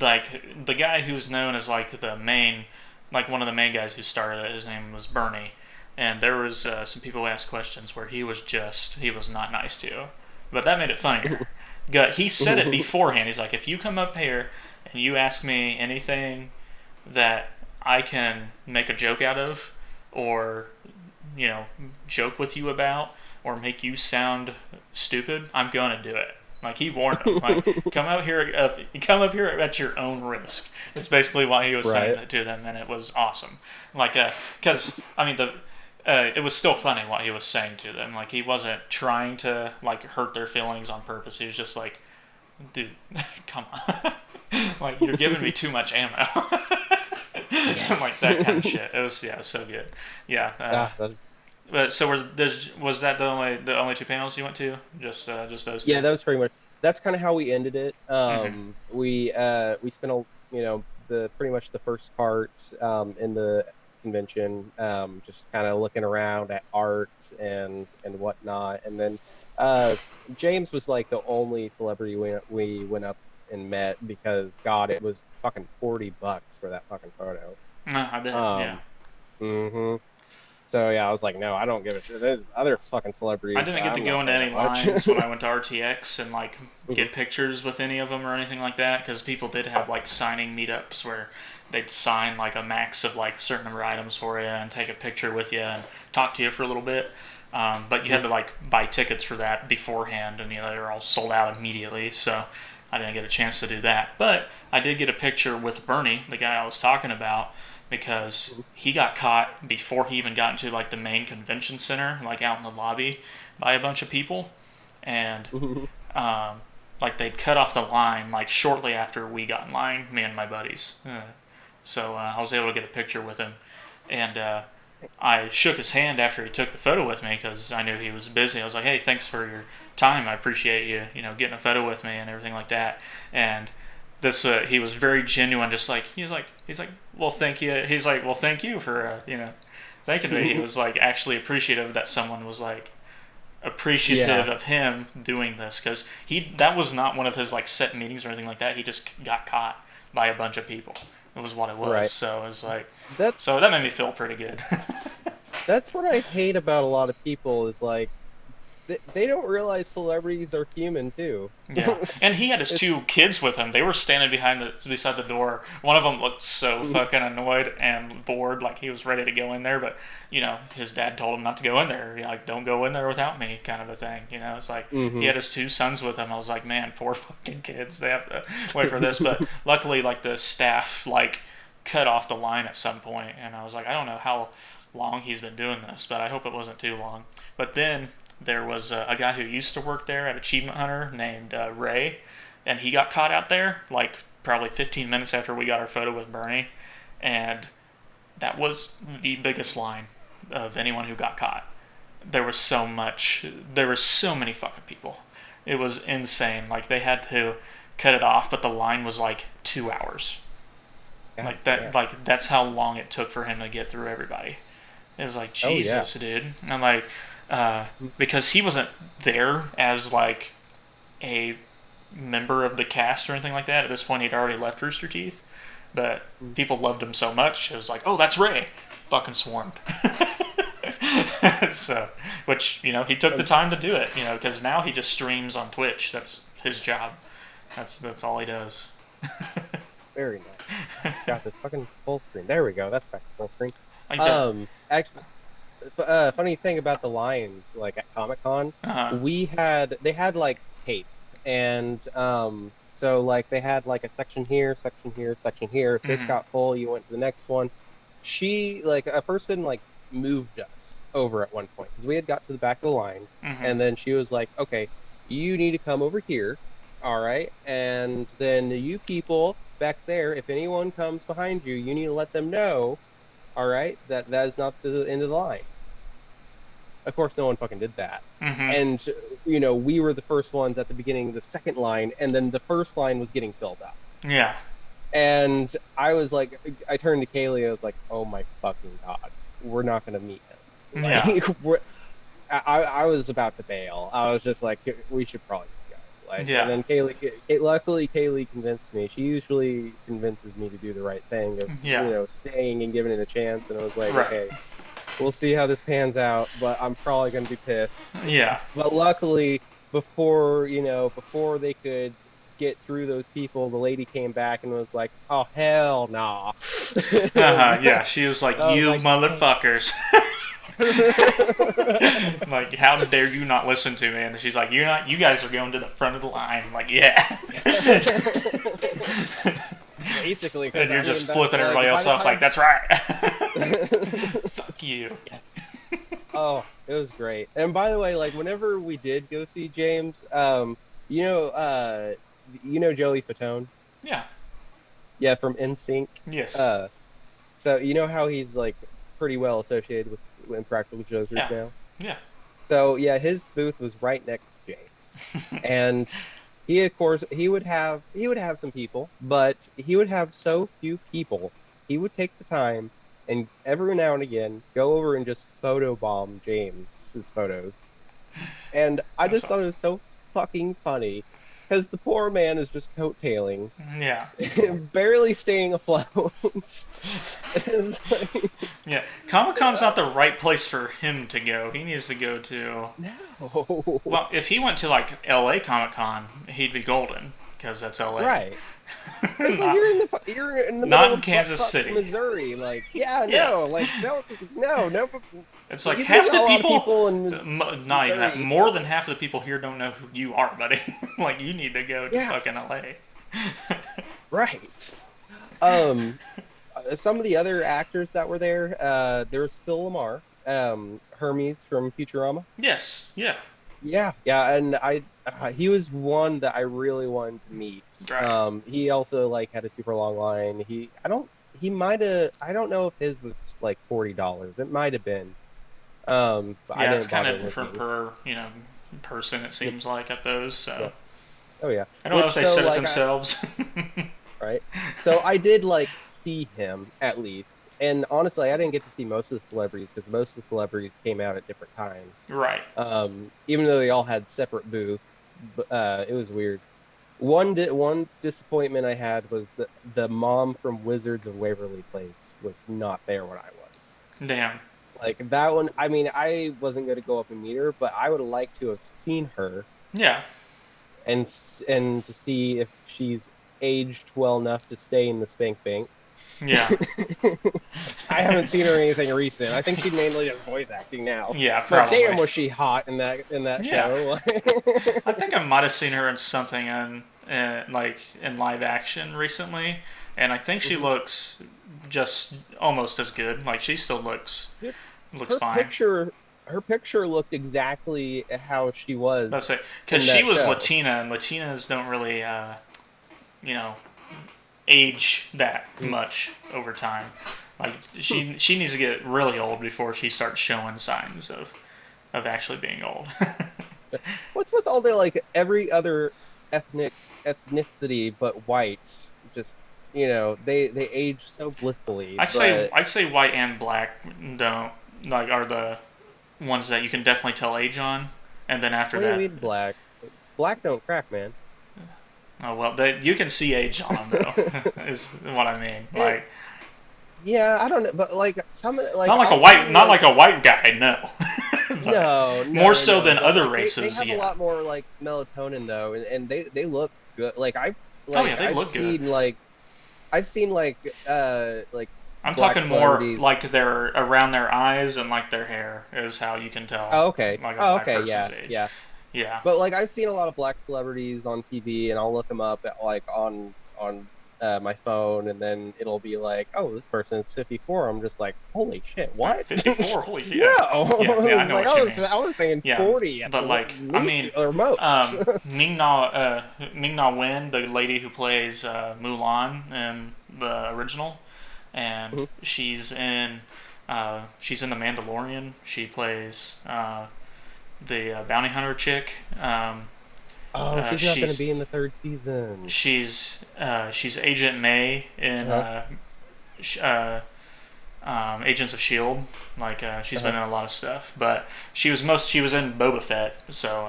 like the guy who's known as like like one of the main guys who started it, his name was Bernie, and there was some people who asked questions where he was not nice to, but that made it funnier. He said it beforehand. He's like, if you come up here and you ask me anything that I can make a joke out of, or joke with you about, or make you sound stupid, I'm gonna do it. Like he warned them, like come up here at your own risk. It's basically why he was saying Right. that to them, and it was awesome. Like, because I mean it was still funny what he was saying to them. Like he wasn't trying to like hurt their feelings on purpose. He was just like, dude, come on, like you're giving me too much ammo. Like Yes. that kind of shit. It was so good. Yeah. Ah, But so was that the only two panels you went to? Just those two. yeah, that was pretty much. That's kind of how we ended it. Mm-hmm. We spent the pretty much the first part in the convention, just kind of looking around at art and whatnot, and then uh, James was like the only celebrity we went up and met because God, it was fucking $40 for that fucking photo. I bet. Yeah. Um, hmm So yeah, I was like, no, I don't give a shit. There's other fucking I celebrities didn't that get to I'm go not into paying any that much. lines when I went to RTX and like Mhm. get pictures with any of them or anything like that because people did have like signing meetups where they'd sign like a max of like a certain number of items for you and take a picture with you and talk to you for a little bit. But you had Mhm. to like buy tickets for that beforehand, and they were all sold out immediately. So I didn't get a chance to do that. But I did get a picture with Bernie, the guy I was talking about, because he got caught before he even got into like the main convention center, like out in the lobby, by a bunch of people, and Mhm. um, like they'd cut off the line like shortly after we got in line, me and my buddies. So I was able to get a picture with him, and I shook his hand after he took the photo with me because I knew he was busy. I was like, "Hey, thanks for your time. I appreciate you, getting a photo with me and everything like that." And this, he was very genuine. Just like he's like, "Well, thank you." He's like, "Well, thank you for thanking me." He was like actually appreciative that someone was like appreciative Yeah, of him doing this because that was not one of his like set meetings or anything like that. He just got caught by a bunch of people. It was what it was. right. So it was like, That so that made me feel pretty good. that's what I hate about a lot of people is like they don't realize celebrities are human too. Yeah, and he had his It's two kids with him. They were standing beside the door. One of them looked so fucking annoyed and bored, like he was ready to go in there. But his dad told him not to go in there. Like, don't go in there without me, kind of a thing. It's like he hmm had his two sons with him. I was like, man, poor fucking kids. They have to wait for this. But luckily, like the staff like cut off the line at some point, and I was like, I don't know how long he's been doing this, but I hope it wasn't too long. But then there was a guy who used to work there at Achievement Hunter named Ray, and he got caught out there like probably 15 minutes after we got our photo with Bernie, and that was the biggest line of anyone who got caught. There was so much. There were so many fucking people. It was insane. Like they had to cut it off, but the line was like 2 hours. God, Like that. yeah. Like that's how long it took for him to get through everybody. It was like Oh yeah. Jesus, dude. And I'm like, because he wasn't there as like a member of the cast or anything like that. At this point, he'd already left Rooster Teeth, but people loved him so much. It was like, oh, that's Ray. Fucking swarmed. So, which he took the time to do it. Because now he just streams on Twitch. That's his job. That's all he does. Very nice. Got this fucking full screen. There we go. That's back to full screen. Actually, funny thing about the lines, like at Comic-Con, they had like tape, and so like they had like a section here, section here, section here. If this got full, you went to the next one. A person like moved us over at one point because we had got to the back of the line, and then she was like, okay, you need to come over here, all right, and then you people back there, if anyone comes behind you, you need to let them know, all right, that is not the end of the line. Of course, no one fucking did that. And, we were the first ones at the beginning of the second line, and then the first line was getting filled up. Yeah. And I was like, I turned to Kaylee, I was like, oh my fucking God, we're not going to meet him. Like, I was about to bail. I was just like, we should probably just go. Like, and then luckily Kaylee convinced me. She usually convinces me to do the right thing of, staying and giving it a chance. And I was like, okay, we'll see how this pans out, but I'm probably going to be pissed. Yeah. But luckily, before they could get through those people, the lady came back and was like, oh, hell nah. Yeah, she was like, you motherfuckers. Like, how dare you not listen to me? And she's like, you guys are going to the front of the line. I'm like, yeah. Basically. And you're just flipping everybody else off like, that's right. Fuck you. Yes. Oh, it was great. And by the way, like, whenever we did go see James, you know Joey Fatone? Yeah. Yeah, from NSYNC. Yes. So you know how he's like pretty well associated with Impractical Jokers now? Yeah. So yeah, his booth was right next to James. And he would have some people, but he would have so few people. He would take the time and every now and again go over and just photobomb James's photos. And I just thought it was so fucking funny. Because the poor man is just coattailing. Yeah. Barely staying afloat. Yeah. Comic-Con's not the right place for him to go. He needs to go to... No. Well, if he went to, like, L.A. Comic-Con, he'd be golden. Because that's L.A. Right. It's like you're in the not middle in of Kansas City. Missouri. Like, no. Like, no. It's like half the people not even that, Missouri. more than half of the people here don't know who you are, buddy. Like, you need to go to fucking LA. Right. Some of the other actors that were there, there's Phil Lamar, Hermes from Futurama. Yes. Yeah. Yeah, and he was one that I really wanted to meet. Right. He also like had a super long line. I don't know if his was like $40. It might have been. But yeah, it's kind of different per person. It seems like at those. So. Yeah. Oh yeah. I don't know if they said it themselves. Right. So I did like see him at least, and honestly, I didn't get to see most of the celebrities because most of the celebrities came out at different times. Right. Even though they all had separate booths, it was weird. One disappointment I had was that the mom from Wizards of Waverly Place was not there when I was. Damn. Like that one, I mean, I wasn't going to go up and meet her, but I would have liked to have seen her. Yeah. And to see if she's aged well enough to stay in the Spank Bank. Yeah. I haven't seen her in anything recent. I think she mainly does voice acting now. Yeah, probably. But damn, was she hot in that show? I think I might have seen her in something like in live action recently, and I think she looks just almost as good. Like she still looks fine. her picture looked exactly how she was That's it. Because in she that was show. Latina, and Latinas don't really, you know, age that Mm. much over time. Like she needs to get really old before she starts showing signs of actually being old. What's with all the like every other ethnic ethnicity but white? Just they age so blissfully, but I'd say white and black don't like are the ones that you can definitely tell age on, and then after what do you that, mean black? Black don't crack, man. oh well, you can see age on them though. Is what I mean. It Like Yeah, I don't know, but like I'll see not like like a white guy, no, but no, more no, so no, than but other like they races. have a Yeah. lot more like melatonin though, and they look good. Oh yeah, they I've look good. seen like I'm black talking more celebrities. like they're around their eyes and like their hair is how you can tell like a Oh, black okay, person's yeah, age. yeah. Yeah. But like I've seen a lot of black celebrities on TV, and I'll look them up at like on my phone, and then it'll be like, oh, this person is 54. I'm just like, holy shit, what? 54. Holy shit. No, Yeah. Yeah, I it's know like what you mean. I was thinking Yeah. 40 at But the like, I least mean, or most. Ming Na Wen, the lady who plays Mulan in the original, and Mhm. she's in the Mandalorian. She plays the bounty hunter chick. Oh, she's not going to She's be in the third season. she's Agent May in Uh-huh. sh- uh, Agents of Shield. Like she's been Uh-huh. in a lot of stuff, but she was in Boba Fett. So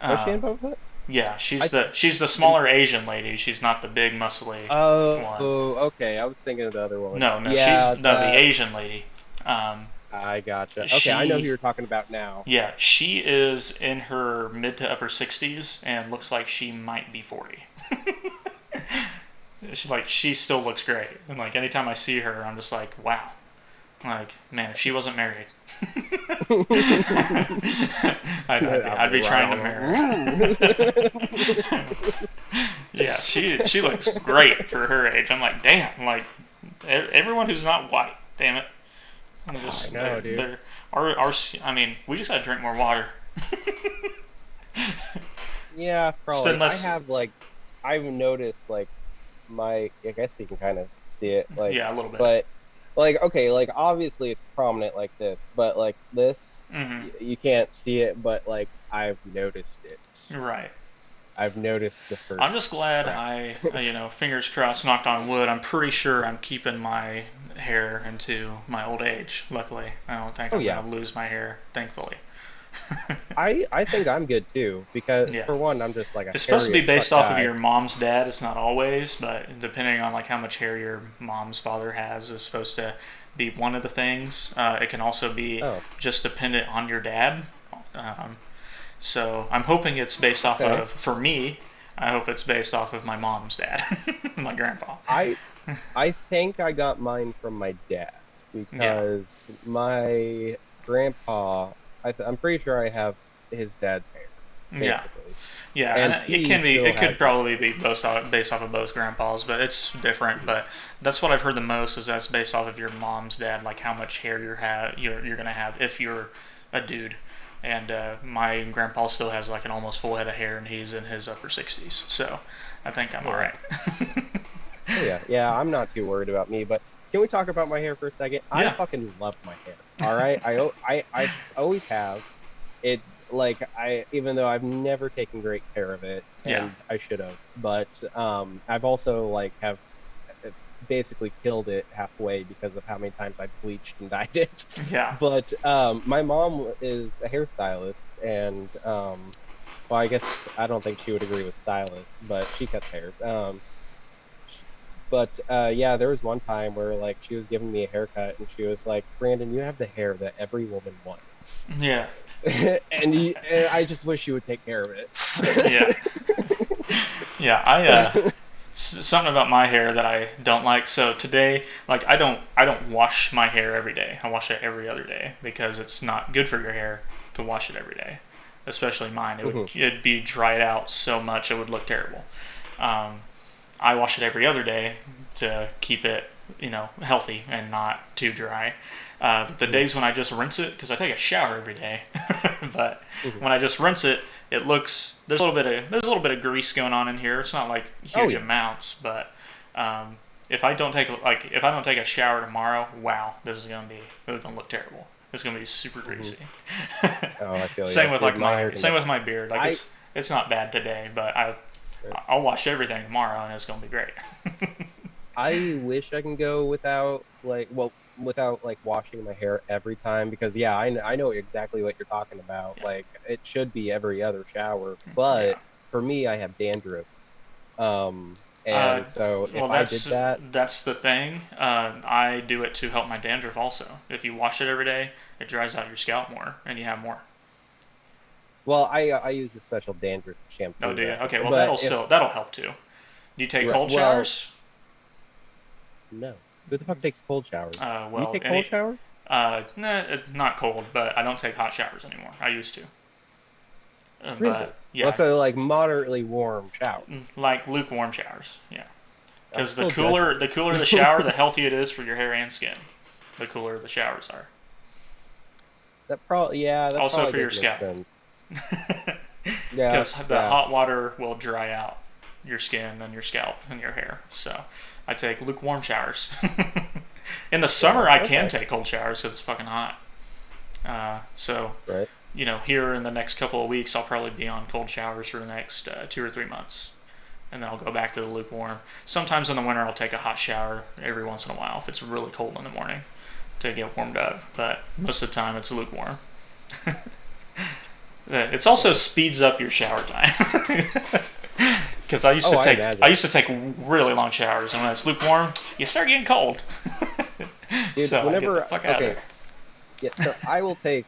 Was she uh, in Boba Fett? yeah, I she's the and smaller Asian lady. She's not the big muscly one. oh, okay. I was thinking of the other woman. No, she's Yeah, no the Asian lady. Um, I gotcha. Okay, I know who she you're talking about now. yeah she is in her mid to upper 60s and looks like she might be 40. She still looks great, and like anytime I see her, I'm just like, wow. Like, man, if she wasn't married, I'll I'd be be right trying to on marry her. her. Yeah, she looks great for her age. I'm like, damn, like everyone who's not white, damn it. I'm I just know, dude. they're our I mean, we just gotta drink more water. Yeah, Spend probably. less. I've noticed like I guess you can kind of see it Yeah, a little bit. but like okay, like obviously it's prominent like this, but like this Hmm. you can't see it, but like I've noticed it. Right. I've noticed the I'm first just glad crack. fingers crossed, knocked on wood. I'm pretty sure I'm keeping my hair into my old age. Luckily, I don't think Oh I'm yeah. gonna lose my hair. Thankfully. I think I'm good too because Yeah. for one, I'm just like a It's supposed to hairy be as fuck based off of guy. your mom's dad. It's not always, but depending on like how much hair your mom's father has is supposed to be one of the things. It can also be Oh, just dependent on your dad. Um, so I'm hoping it's based off okay. of, for me, I hope it's based off of my mom's dad, my grandpa. I I think I got mine from my dad Yeah, because my grandpa, I'm pretty sure I have his dad's hair, yeah, basically. yeah. And And it he can be, still it could has his probably hair. be based off of both grandpas, but it's different. But that's what I've heard the most is that's based off of your mom's dad, like how much hair you're gonna have if you're a dude. And my grandpa still has like an almost full head of hair, and he's in his upper 60s. So I think I'm Oh all yeah. right. Oh yeah. Yeah, I'm not too worried about me, but can we talk about my hair for a second? I Yeah, fucking love my hair. All right? I always have. It like I even though I've never taken great care of it yeah, and I should have, but I've also like have basically killed it halfway because of how many times I bleached and dyed it. yeah, But my mom is a hairstylist, and well, I guess I don't think she would agree with stylist, but she cuts hair. But yeah, there was one time where like she was giving me a haircut, and she was like, "Brandon, you have the hair that every woman wants." yeah, And I just wish you would take care of yeah, it. yeah. Something about my hair that I don't like. So today, like I don't wash my hair every day. I wash it every other day because it's not good for your hair to wash it every day, especially mine. Mhm. It'd be dried out so much it would look terrible. Um, I wash it every other day to keep it healthy and not too dry. But the days when I just rinse it, because I take a shower every day, but when I just rinse it, it looks there's a little bit of grease going on in here. It's not like huge amounts, but if I don't take a shower tomorrow, wow, this is gonna look terrible. It's gonna be super greasy. I feel Same with my beard. Like it's not bad today, but I'll wash everything tomorrow and it's gonna be great. I wish I can go without washing my hair every time, because I know exactly what you're talking about. Yeah. Like, it should be every other shower, but for me, I have dandruff. And so if I did that, that's the thing. I do it to help my dandruff also. If you wash it every day, it dries out your scalp more and you have more. well, I use a special dandruff shampoo. Oh, do you? Okay, well but that'll help too. Do you take cold showers? No. Who the fuck takes cold showers? Well, you take cold showers? Nah, not cold, but I don't take hot showers anymore. I used to. Really? But yeah, Also, like, moderately warm showers. like lukewarm showers. Yeah, because the cooler the shower, the healthier it is for your hair and skin. The cooler the showers are. That also probably for your does scalp. make sense. Because the hot water will dry out your skin and your scalp and your hair. So I take lukewarm showers. In the summer, I can take cold showers because it's fucking hot. Right. Here in the next couple of weeks, I'll probably be on cold showers for the next 2 or 3 months. And then I'll go back to the lukewarm. Sometimes in the winter, I'll take a hot shower every once in a while if it's really cold in the morning to get warmed up. But most of the time, it's lukewarm. It also speeds up your shower time. Because I used to take really long showers, and when it's lukewarm, you start getting cold. Dude, so whenever, I get the fuck out of there. Yeah, so I will take.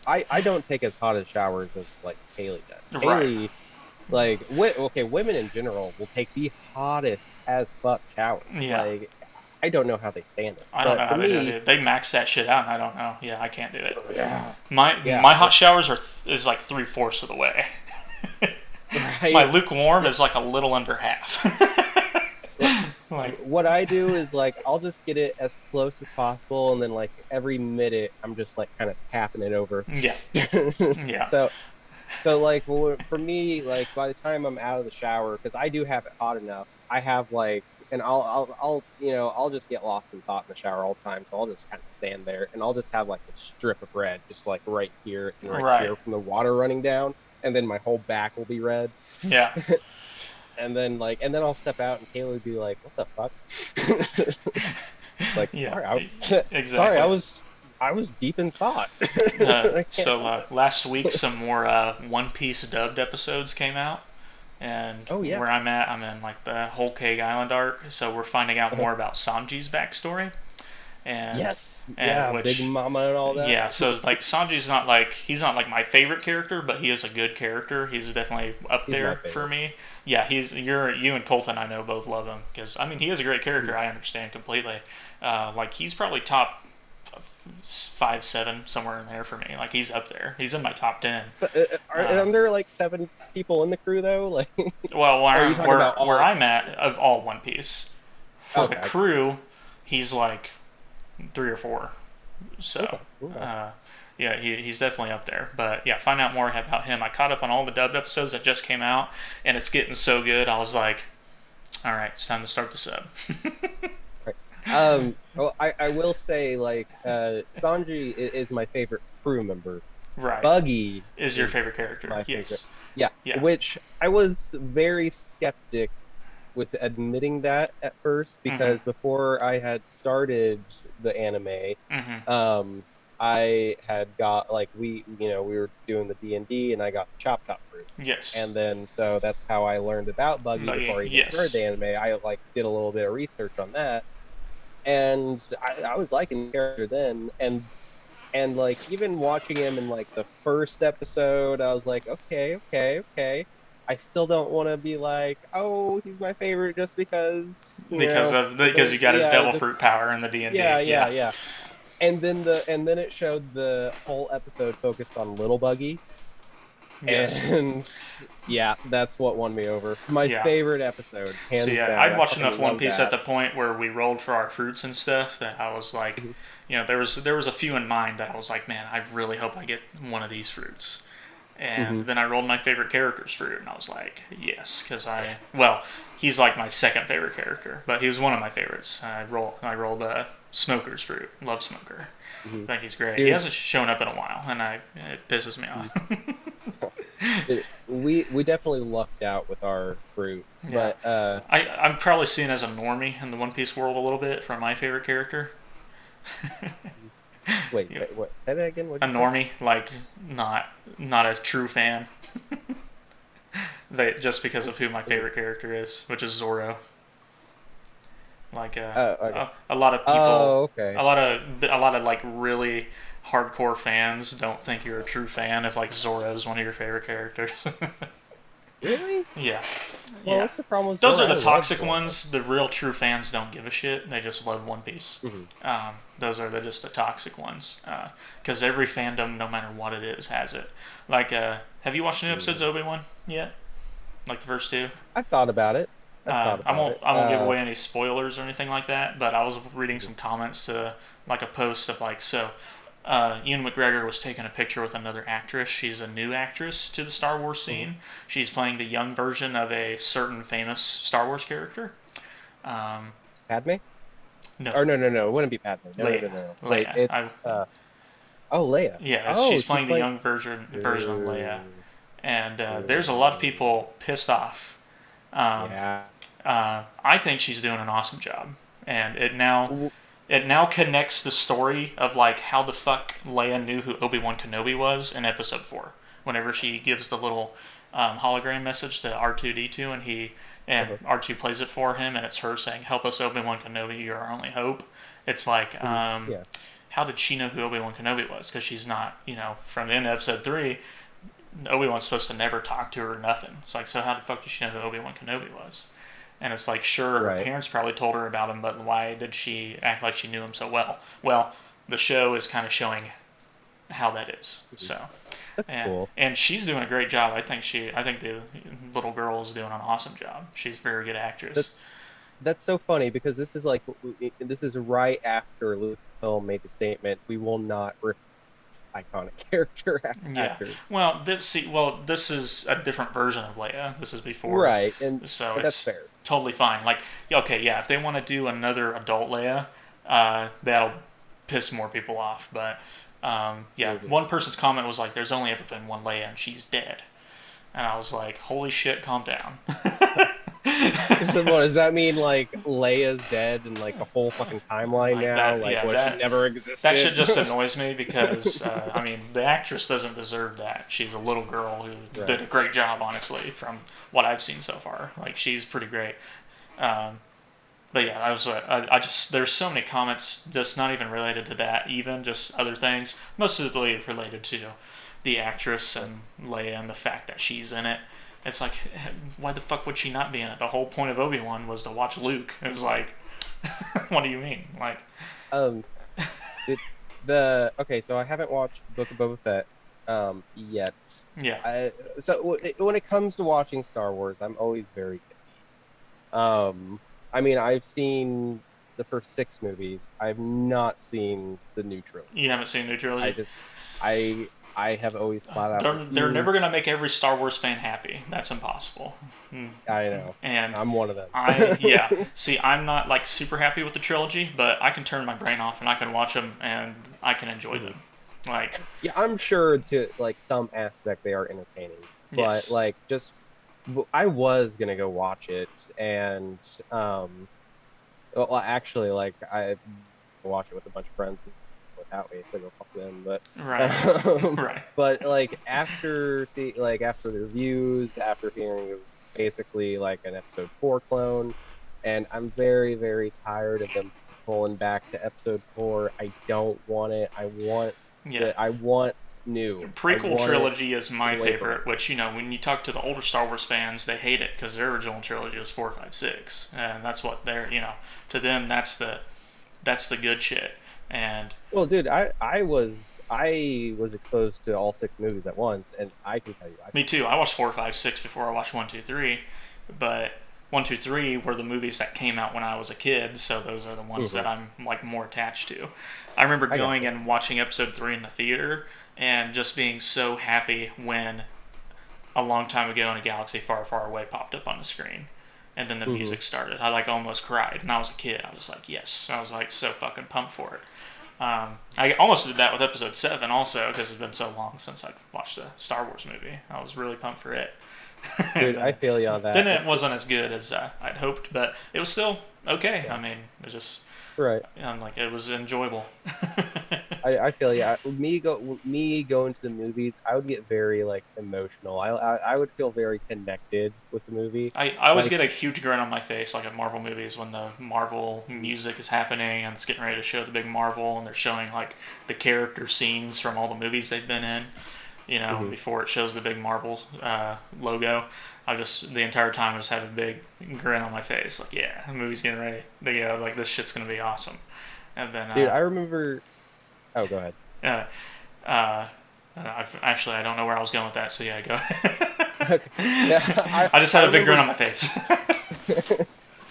I don't take as hot as showers as like Haley does. Right. Haley, like, women in general will take the hottest as fuck showers. Yeah. Like, I don't know how they stand it. I don't know how they do it. They max that shit out, and I don't know. Yeah, I can't do it. Yeah. My hot showers is like 3/4 of the way. Right. My lukewarm is like a little under half. Like, what I do is, like, I'll just get it as close as possible, and then, like, every minute I'm just like kind of tapping it over. Yeah. Yeah. So like, for me, like, by the time I'm out of the shower, because I do have it hot enough, I have like, and I'll just get lost in thought in the shower all the time. So I'll just kind of stand there, and I'll just have like a strip of red, just like right here and right here from the water running down, and then my whole back will be red. Yeah. And then I'll step out, and Kayla would be like, "What the fuck?" Like, exactly. Sorry, I was deep in thought. So last week, some more One Piece dubbed episodes came out, and where I'm at, I'm in like the Whole Cake Island arc. So we're finding out more about Sanji's backstory. And Big Mama and all that. Yeah, so like Sanji's he's not like my favorite character, but he is a good character. He's definitely up there for me. Yeah, you and Colton, I know, both love him because I mean he is a great character. I understand completely. Like he's probably top 5, 7 somewhere in there for me. Like he's up there. He's in my top 10. Aren't there like 7 people in the crew though? Like, well, where I'm at of all One Piece for the crew, he's like 3 or 4. So, yeah, he's definitely up there. But yeah, find out more about him. I caught up on all the dubbed episodes that just came out, and it's getting so good. I was like, all right, it's time to start the sub. Well, I will say, like, Sanji is my favorite crew member. Right. Buggy is your favorite character. Yes. Yeah. Which I was very skeptic with admitting that at first, because before I had started the anime, I had got, like, we were doing the D&D, and I got the Chop Top fruit. Yes. And then so that's how I learned about Buggy before I even started the anime. I like did a little bit of research on that, and I was liking the character then, and like even watching him in like the first episode, I was like, okay. I still don't want to be like, oh, he's my favorite just because you got his devil fruit power in the D&D. Yeah. And then it showed the whole episode focused on Little Buggy, Yes. And yeah, that's what won me over. My Yeah. favorite episode, See, hands down. I'd I watched enough fucking One love Piece at that. the point where we rolled for our fruits and stuff that I was like, Mhm. there was a few in mind that I was like, man, I really hope I get one of these fruits. And Mhm. then I rolled my favorite character's fruit, and I was like, yes, because well, he's like my second favorite character, but he was one of my favorites. I rolled Smoker's fruit. Love Smoker. Mhm. I think he's great. He Dude, hasn't shown up in a while, and it pisses me off. we definitely lucked out with our fruit, Yeah, but I'm probably seen as a normie in the One Piece world a little bit from my favorite character. wait, Yeah. wait, what? Say that again. What'd A you say? normie, like not a true fan. Just because of who my favorite character is, which is Zoro. Like Oh, okay. a lot of people, Oh, okay. a lot of like really hardcore fans don't think you're a true fan if like Zoro's one of your favorite characters. Really? Yeah, Well, yeah. what's the problem with Those Zoro? are the I love toxic Zoro. ones. The real true fans don't give a shit. They just love One Piece. Mhm. Those are just the toxic ones. Because every fandom, no matter what it is, has it. Like, have you watched any episodes of Obi-Wan yet? Like the first two? I've thought about it. I've thought I about won't it. I won't give away any spoilers or anything like that. But I was reading some comments to like a post of like so. Ewan McGregor was taking a picture with another actress. She's a new actress to the Star Wars scene. She's playing the young version of a certain famous Star Wars character. Um, Padme? no, Or no, no, no. It wouldn't be Padme. No, no, no, Leia. no. Wait, Leia. it's oh, Leia. Yeah, Oh, she's she's playing the playing. young version of Leia, Ooh, and there's a lot of ooh. people pissed off. Um, Yeah. I think she's doing an awesome job, and it now connects the story of like how the fuck Leia knew who Obi-Wan Kenobi was in Episode 4. Whenever she gives the little hologram message to R2D2, and Uh-huh. R2 plays it for him, and it's her saying, "Help us, Obi-Wan Kenobi, you're our only hope." It's like, Mhm. Yeah. how did she know who Obi-Wan Kenobi was? Because she's not, from the end of Episode 3, Obi-Wan's supposed to never talk to her or nothing. It's like, so how the fuck did she know who Obi-Wan Kenobi was? And it's like, sure, her Right. parents probably told her about him, but why did she act like she knew him so well? Well, the show is kind of showing how that is. Mhm. So, That's and cool. and she's doing a great job. I think the little girl is doing an awesome job. She's a very good actress. That's that's so funny because this is like this is right after Lucasfilm made the statement, "We will not replace iconic character Yeah. actors." This is a different version of Leia. This is before, Right, and so that's it's fair. totally fine. Like, okay, yeah, if they want to do another adult Leia, that'll piss more people off. But yeah, Mhm. one person's comment was like, "There's only ever been one Leia, and she's dead." And I was like, "Holy shit, calm down." So what does that mean? Like Leia's dead and like the whole fucking timeline Like now? that, Like yeah, what? She never that shit existed. just annoys me because I mean the actress doesn't deserve that. She's a little girl who did Right. a great job, honestly, from what I've seen so far. Like she's pretty great. Um, but yeah, I just there's so many comments just not even related to that, even just other things, mostly related to the actress and Leia and the fact that she's in it. It's like, why the fuck would she not be in it? The whole point of Obi-Wan was to watch Luke. It was like, what do you mean? Like, Um, it, the okay, so I haven't watched Book of Boba Fett yet. yeah, When it comes to watching Star Wars, I'm always very um I mean, I've seen the first six movies. I've not seen the new trilogy. you haven't seen New I Trilogy. just I I have always flat out They're never refused. gonna make every Star Wars fan happy. That's impossible. I know. And I'm one of them. yeah. See, I'm not like super happy with the trilogy, but I can turn my brain off and I can watch them and I can enjoy Mhm. them. Like, Yeah, I'm sure to like some aspect they are entertaining, but yes, like just I was gonna go watch it and well actually like I watch it with a bunch of friends without me, so go fuck them. But right, um, right. but like after the reviews, after hearing it was basically like an episode four clone, and I'm very very tired of them pulling back to episode four. I don't want it. Yeah. I want new. I Prequel want it trilogy is my away from favorite, which, when you talk to the older Star Wars fans, they hate it because their original trilogy was 4, 5, 6. And that's what to them, that's the good shit. And Well, dude, I was I was exposed to all six movies at once, and I can tell you, I Me too. I watched 4, 5, 6 before I watched 1, 2, 3, but 1, 2, 3 were the movies that came out when I was a kid, so those are the ones that I'm like more attached to. I remember I got going you. and watching episode 3 in the theater and just being so happy when a long time ago in a galaxy far, far away popped up on the screen. And then the Hmm. music started. I like almost cried, and I was a kid. I was like, yes. I was like so fucking pumped for it. I almost did that with episode 7 also because it's been so long since I watched a Star Wars movie. I was really pumped for it. Dude, and I feel you on then that. it wasn't as good as I'd hoped, but it was still okay. Yeah, I mean, it just right. like it was enjoyable. I feel yeah. Me going to the movies, I would get very like emotional. I would feel very connected with the movie. I always Like, get a huge grin on my face, like at Marvel movies, when the Marvel music is happening and it's getting ready to show the big Marvel, and they're showing like the character scenes from all the movies they've been in. mhm. Before it shows the big Marvel logo, I just the entire time I just have a big grin on my face, like yeah, the movie's getting ready. Like this shit's gonna be awesome. And then Dude, I remember. Oh, go ahead. uh, uh, actually I don't know where I was going with that, so yeah, go. Okay. Yeah, I just I had a big grin remember on my face.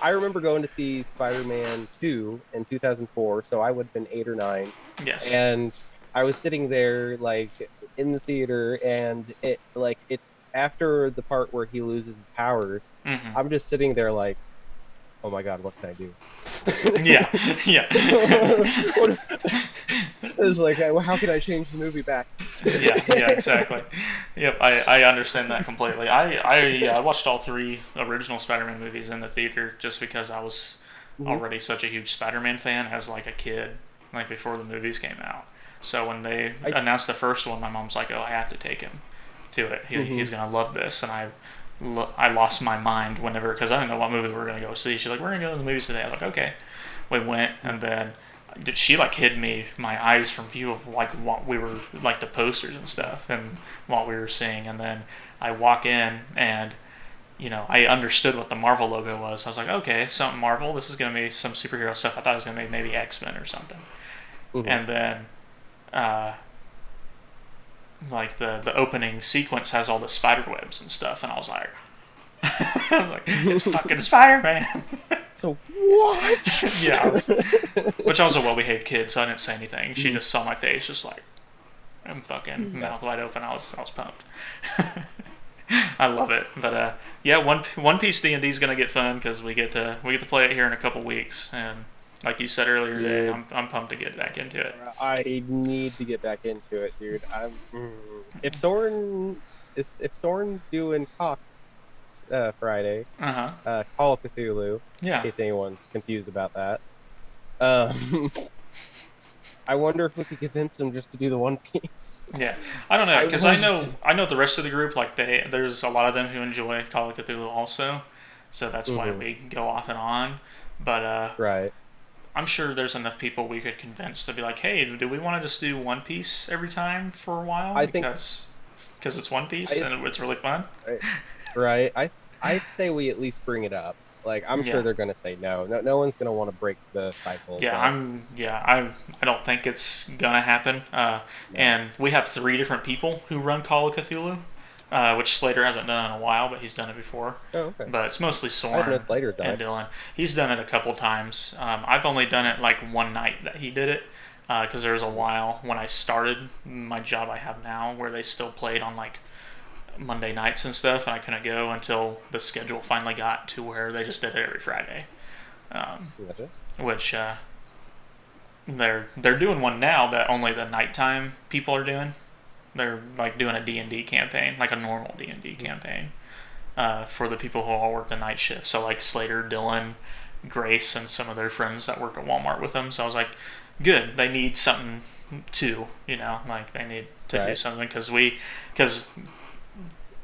I remember going to see Spider-Man 2 in 2004, so I would have been 8 or 9, Yes. and I was sitting there like in the theater, and it's after the part where he loses his powers. Hmm. I'm just sitting there like, oh my God, what can I do? Yeah. Yeah. What, it's like, how can I change the movie back? Yeah, yeah, exactly. Yep, I understand that completely. I watched all 3 original Spider-Man movies in the theater just because I was Mhm. already such a huge Spider-Man fan as like a kid, like before the movies came out. So when they I announced the first one, my mom's like, "Oh, I have to take him to it. mhm. He's gonna love this." And I lost my mind whenever because I didn't know what movie we were gonna go see. She's like, "We're gonna go to the movies today." I was like, "Okay." We went, and then she like hid me my eyes from view of like what we were like the posters and stuff and what we were seeing. And then I walk in and I understood what the Marvel logo was. I was like, okay, something Marvel. This is gonna be some superhero stuff. I thought it was gonna be maybe X-Men or something. Mhm. And then uh, like the opening sequence has all the spider webs and stuff, and I was like, it's fucking Spider-Man. So what? Yeah, which I was a well-behaved kid, so I didn't say anything. She just saw my face, just like I'm fucking Yeah. mouth wide open. I was pumped. I love it, but yeah, One Piece D and D is gonna get fun because we get to play it here in a couple weeks, and like you said earlier today, Dude, I'm pumped to get back into it. I need to get back into it, dude. If Soren's doing Cock Friday, Uh huh. Call of Cthulhu, in Yeah. case anyone's confused about that. Um, I wonder if we could convince him just to do the One Piece. Yeah, I don't know I because I was. know I know the rest of the group like there's a lot of them who enjoy Call of Cthulhu also, so that's why Mhm. we go off and on. But Right. I'm sure there's enough people we could convince to be like, hey, do we want to just do One Piece every time for a while I think. because it's One Piece I and it's really fun. I- right. I say we at least bring it up. Like, I'm sure Yeah, they're gonna say no. No one's gonna want to break the cycle, yeah, but I don't think it's gonna happen. no. And we have 3 different people who run Call of Cthulhu, which Slater hasn't done in a while, but he's done it before. Oh, okay. But it's mostly I didn't know Soren Slater done and it. Dylan. He's done it a couple times. I've only done it like one night that he did it because there was a while when I started my job I have now where they still played on like Monday nights and stuff, and I couldn't go until the schedule finally got to where they just did it every Friday. Um, Gotcha. which they're doing one now that only the nighttime people are doing. They're like doing a D&D campaign, like a normal D&D campaign for the people who all work the night shift. So like Slater, Dylan, Grace, and some of their friends that work at Walmart with them. So I was like, good. They need something too, like they need to do Right. something because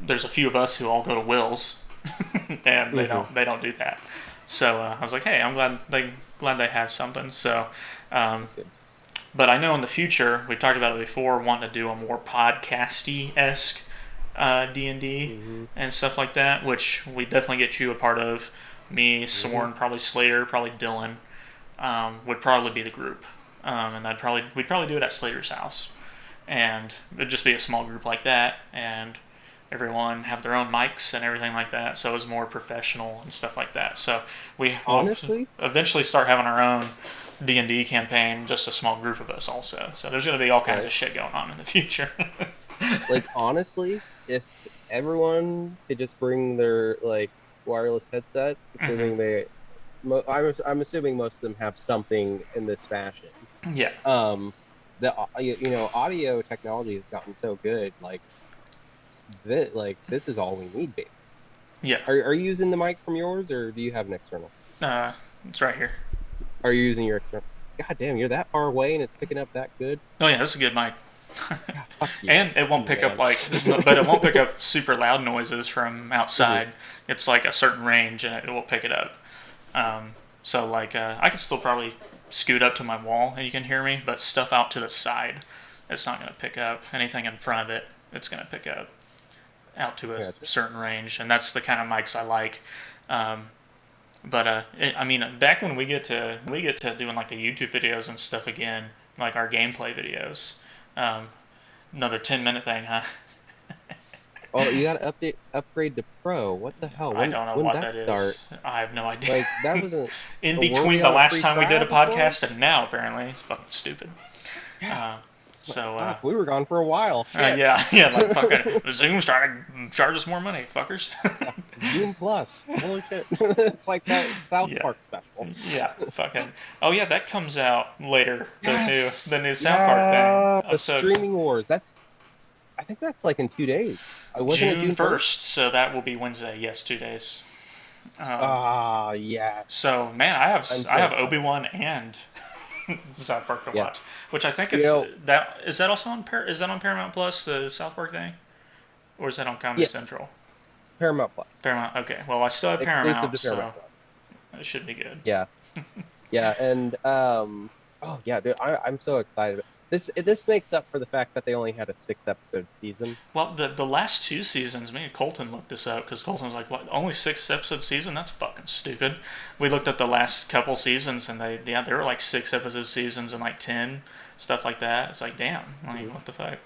there's a few of us who all go to Will's, and they Hmm. don't do that. So I was like, hey, I'm glad they have something. So, um, Good. but I know in the future we've talked about it before, wanting to do a more podcasty esque D and D Hmm. and stuff like that, which we definitely get you a part of. Me, Hmm. Soren, probably Slater, probably Dylan would probably be the group, and we'd probably do it at Slater's house. and it'd just be a small group like that, and everyone have their own mics and everything like that. So it was more professional and stuff like that. So we will Honestly, eventually start having our own D&D campaign, just a small group of us also. So there's going to be all kinds right? of shit going on in the future. Like honestly, if everyone could just bring their like wireless headsets, Hmm. assuming they, I'm assuming most of them have something in this fashion. Yeah. Um, audio technology has gotten so good. This is all we need, basically. Yeah. Are you using the mic from yours, or do you have an external? Uh, it's right here. Are you using your external? God damn, you're that far away and it's picking up that good. Oh yeah, this is a good mic. Yeah, fuck you, And it won't pick up man. but it won't pick up super loud noises from Mhm. outside. It's like a certain range, and it will pick it up. So like, I can still probably scoot up to my wall and you can hear me, but stuff out to the side, it's not going to pick up. Anything in front of it, it's going to pick up out to a Gotcha. certain range, and that's the kind of mics I like. Um, I mean, back when we get to doing like the YouTube videos and stuff again, like our gameplay videos. Um, Another 10-minute thing, huh? Oh, you gotta upgrade to Pro. What the hell? I When don't know when did what that that start? is. I have no idea. Like that wasn't. In Were we between the on a last free time we did a trial before? podcast and now, apparently, it's fucking stupid. Yeah. Uh, so, Fuck, we were gone for a while. Shit. yeah, yeah, like fucking Zoom's trying to charge us more money, fuckers. Yeah. Zoom Plus. Holy shit. It's like that South Yeah, Park special. yeah, fucking. Oh yeah, that comes out later. Yes. The new South Park thing. Yeah. I'm The so excited. streaming wars. I think that's like in 2 days. Wasn't it June June 1st? 1st, so that will be Wednesday. Yes, 2 days. Um, Ah, yeah. so man, I'm I so have excited. Obi Wan and South Park to Yeah. watch, which I think You it's know, that is that also on is that on Paramount Plus, the South Park thing, or is that on Comedy yes. Central? Paramount Plus. Paramount. Okay, well I still have Exclusive to Paramount, Paramount so Plus. it should be good. Yeah. Yeah, and oh yeah, dude, I'm so excited. This makes up for the fact that they only had a 6 episode season. Well, the last two seasons, me and Colton looked this up because Colton was like, "What? Only 6 episode season? That's fucking stupid." We looked at the last couple seasons, and they were like 6 episode seasons and like 10 stuff like that. It's like, damn, like what the fuck?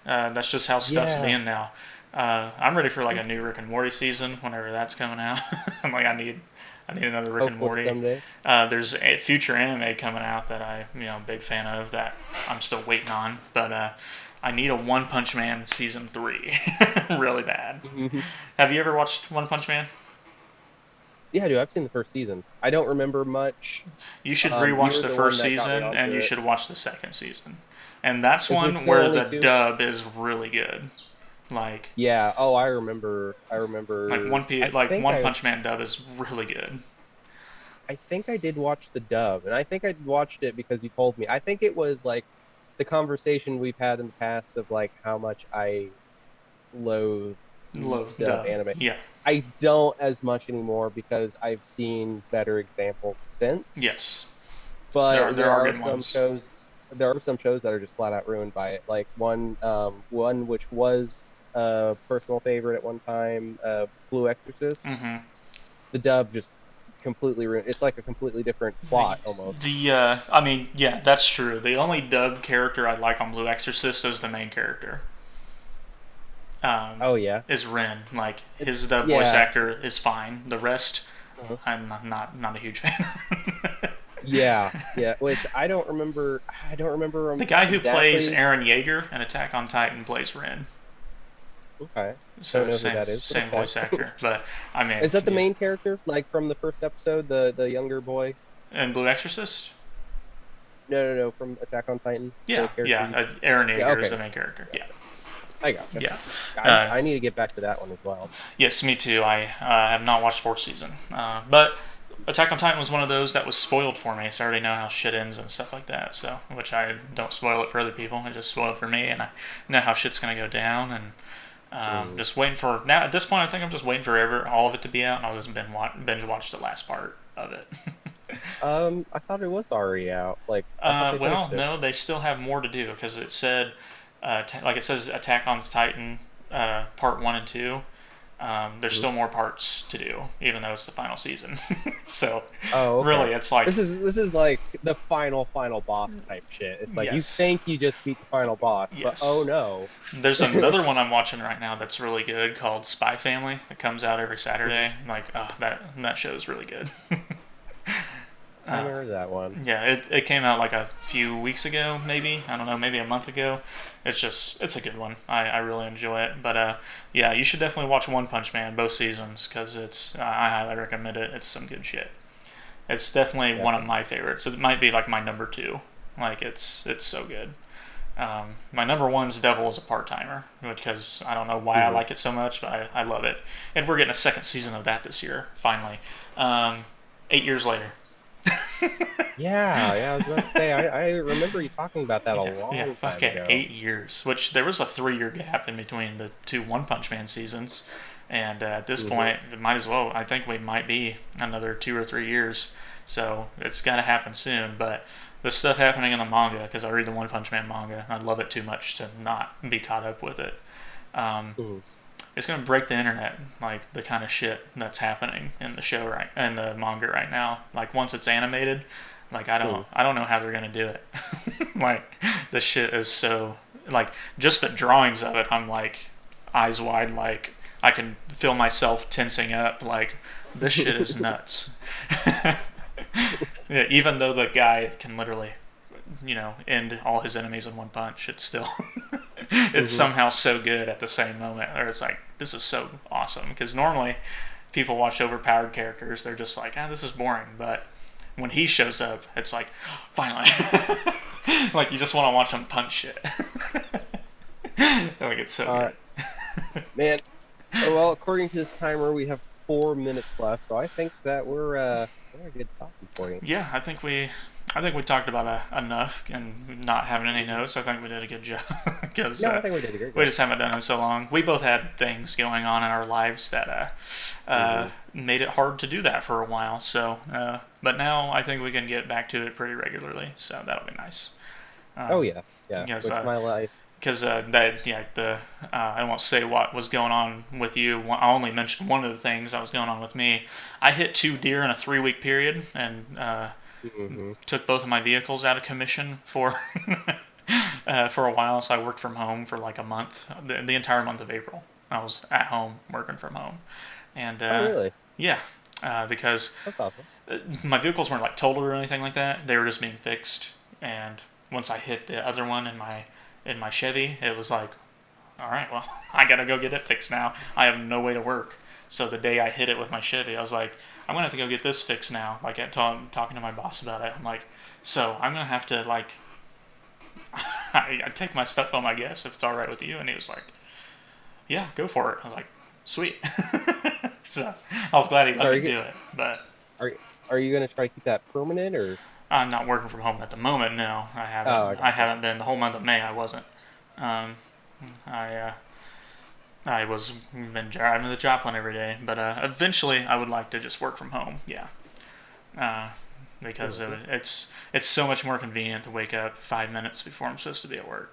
That's just how stuff's Yeah. being now. I'm ready for like a new Rick and Morty season whenever that's coming out. I'm like, I need another Rick and Hopefully Morty. someday. There's a future anime coming out that big fan of that I'm still waiting on. But I need a One Punch Man season 3 really bad. Have you ever watched One Punch Man? Yeah, dude, I've seen the first season. I don't remember much. You should You rewatch were the the one first that got me season, and onto you it. should watch the second season. And that's Is there one still where only the two? dub is really good. Like Yeah. Oh, I remember. I remember. Like One Punch Man dub is really good. I think I did watch the dub, and I think I watched it because you told me. I think it was like the conversation we've had in the past of like how much I loathe Low dub dub. anime. Yeah. I don't as much anymore because I've seen better examples since. Yes. But There are good ones. there are some shows that are just flat out ruined by it. Like one which was a personal favorite at one time, Blue Exorcist. Mm-hmm. The dub just completely ruined. It's like a completely different plot almost. I mean, yeah, that's true. The only dub character I like on Blue Exorcist is the main character. Oh yeah, Is Ren. Like it's his dub voice yeah. actor is fine. The rest, Uh-huh. I'm not a huge fan. Yeah, yeah. Which I don't remember. I don't remember The guy who plays exactly. Aaron Yeager in Attack on Titan plays Ren. Okay, don't So know who that is. But same okay. voice actor. But I mean, Is that the yeah. main character, like from the first episode, the younger boy? In Blue Exorcist? No, from Attack on Titan. The Yeah, character yeah. you- Aaron Yeager Yeah, is okay. the main character. Yeah, I got you. yeah. I need to get back to that one as well. Yes, me too. I have not watched fourth season, but Attack on Titan was one of those that was spoiled for me, so I already know how shit ends and stuff like that. So, which I don't spoil it for other people, I just spoil it for me, and I know how shit's gonna go down, and just waiting for now. At this point, I think I'm just waiting for all of it to be out, and I'll just binge watch the last part of it. I thought it was already out. Like I thought they Well, finished it. no, they still have more to do because it said, like it says, Attack on Titan, part 1 and 2. There's Mhm. still more parts to do, even though it's the final season. So, Oh, okay. really, it's like, This is like the final boss type shit. It's like you yes, think you just beat the final boss, but oh yes. no. There's another one I'm watching right now that's really good called Spy Family. That comes out every Mhm. Saturday. Like, that show is really good. I haven't heard that one. Yeah, it came out like a few weeks ago, maybe. I don't know, maybe a month ago. It's a good one. I really enjoy it. But yeah, you should definitely watch One Punch Man both seasons because I highly recommend it. It's some good shit. It's definitely one of Definitely. my favorites. It might be like my number two. Like it's so good. My number one's Devil is a Part Timer because I don't know why I Mhm. like it so much, but I love it. And we're getting a second season of that this year, finally. Um, 8 years later. Yeah, I was about to say, I remember you talking about that a Yeah, yeah, long time fucking ago. 8 years. Which there was a 3 year gap in between the two One Punch Man seasons, and at this Hmm. point, it might as well. I think we might be another 2 or 3 years. So it's got to happen soon. But the stuff happening in the manga, because I read the One Punch Man manga, I love it too much to not be caught up with it. Um, Hmm. it's gonna break the internet, like the kind of shit that's happening in the show right in the manga right now. Like once it's animated, like Hmm. I don't know how they're gonna do it. Like the shit is so like just the drawings of it. I'm like eyes wide, like I can feel myself tensing up. Like this shit is nuts. Yeah, even though the guy can literally, end all his enemies in one punch, it's still it's Hmm. somehow so good at the same moment. Or it's like this is so awesome because normally people watch overpowered characters, they're just like, this is boring. But when he shows up, it's like, finally, like you just want to watch him punch shit. Like it's so Uh, good. Man, well, according to this timer, we have 4 minutes left, so I think that we're a good stopping point. Yeah, I think we talked about enough, and not having any notes. I think we did a good job because No, I think we did a great we job. just haven't done it so long. We both had things going on in our lives that Hmm. made it hard to do that for a while. So, but now I think we can get back to it pretty regularly. So that'll be nice. Oh yeah, yeah. Because With my life. that yeah the I won't say what was going on with you. I only mentioned one of the things that was going on with me. I hit 2 deer in a 3 week period and Hmm. took both of my vehicles out of commission for a while. So I worked from home for like a month, the entire month of April. I was at home working from home, and Oh really? yeah, because That's awesome. my vehicles weren't like totaled or anything like that. They were just being fixed. And once I hit the other one in my Chevy, it was like, all right, well, I gotta go get it fixed now. I have no way to work. So the day I hit it with my Chevy, I was like, I'm gonna have to go get this fixed now. Like talking to my boss about it, I'm like, so I'm gonna have to like, I take my stuff home, I guess, if it's all right with you. And he was like, yeah, go for it. I was like, sweet. So I was glad he So let me do it, but are are you gonna try to keep that permanent or? I'm not working from home at the moment. No, I Oh, haven't. I I gotcha. haven't been the whole month of May. I wasn't. Um, I was been driving to the Joplin every day, but eventually I would like to just work from home. Yeah, uh, because Hmm. it's so much more convenient to wake up 5 minutes before I'm supposed to be at work.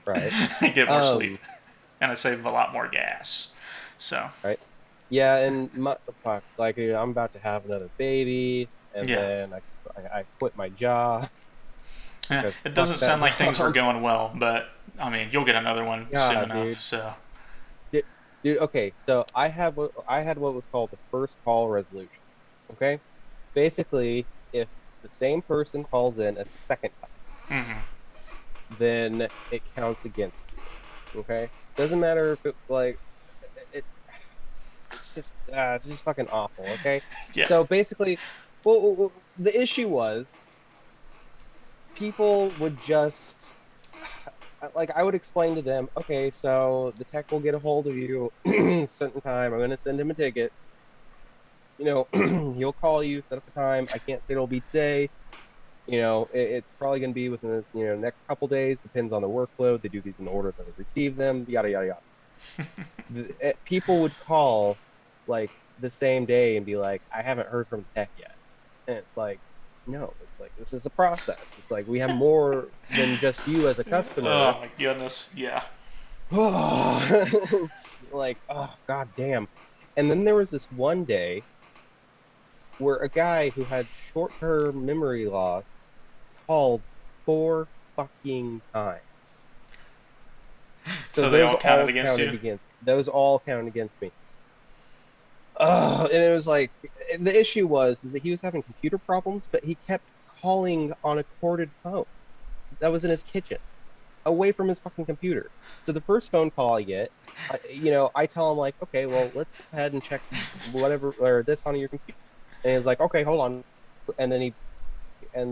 Right. I get more sleep, Um. and I save a lot more gas. So Right. Yeah, and fuck, like I'm about to have another baby, and yeah, then I quit my job because it fuck doesn't that sound like things were job. going well, but I mean you'll get another one soon Yeah, enough. dude. So Dude, dude, okay, so I had what was called the first call resolution. Okay? Basically, if the same person calls in a second time, then it counts against you. Okay? Doesn't matter if it like it, it's just fucking awful, okay? yeah, So basically, well, the issue was people would just like I would explain to them, okay, so the tech will get a hold of you certain time. I'm gonna send him a ticket. He'll call you, set up a time. I can't say it'll be today. It's probably gonna be within the next couple days. Depends on the workload. They do these in the order that they receive them. Yada yada yada. People would call like the same day and be like, I haven't heard from tech yet. And it's like, no, it's like this is a process. It's like we have more than just you as a oh customer. my goodness, yeah. It's like, oh god damn. And then there was this one day where a guy who had short-term memory loss called 4 fucking times. So So they all counted against you. those all counted against me. And it was like the issue was is that he was having computer problems, but he kept calling on a corded phone that was in his kitchen, away from his fucking computer. So the first phone call I get, I tell him like, okay, well, let's go ahead and check whatever or this on your computer. And he was like, okay, hold on. And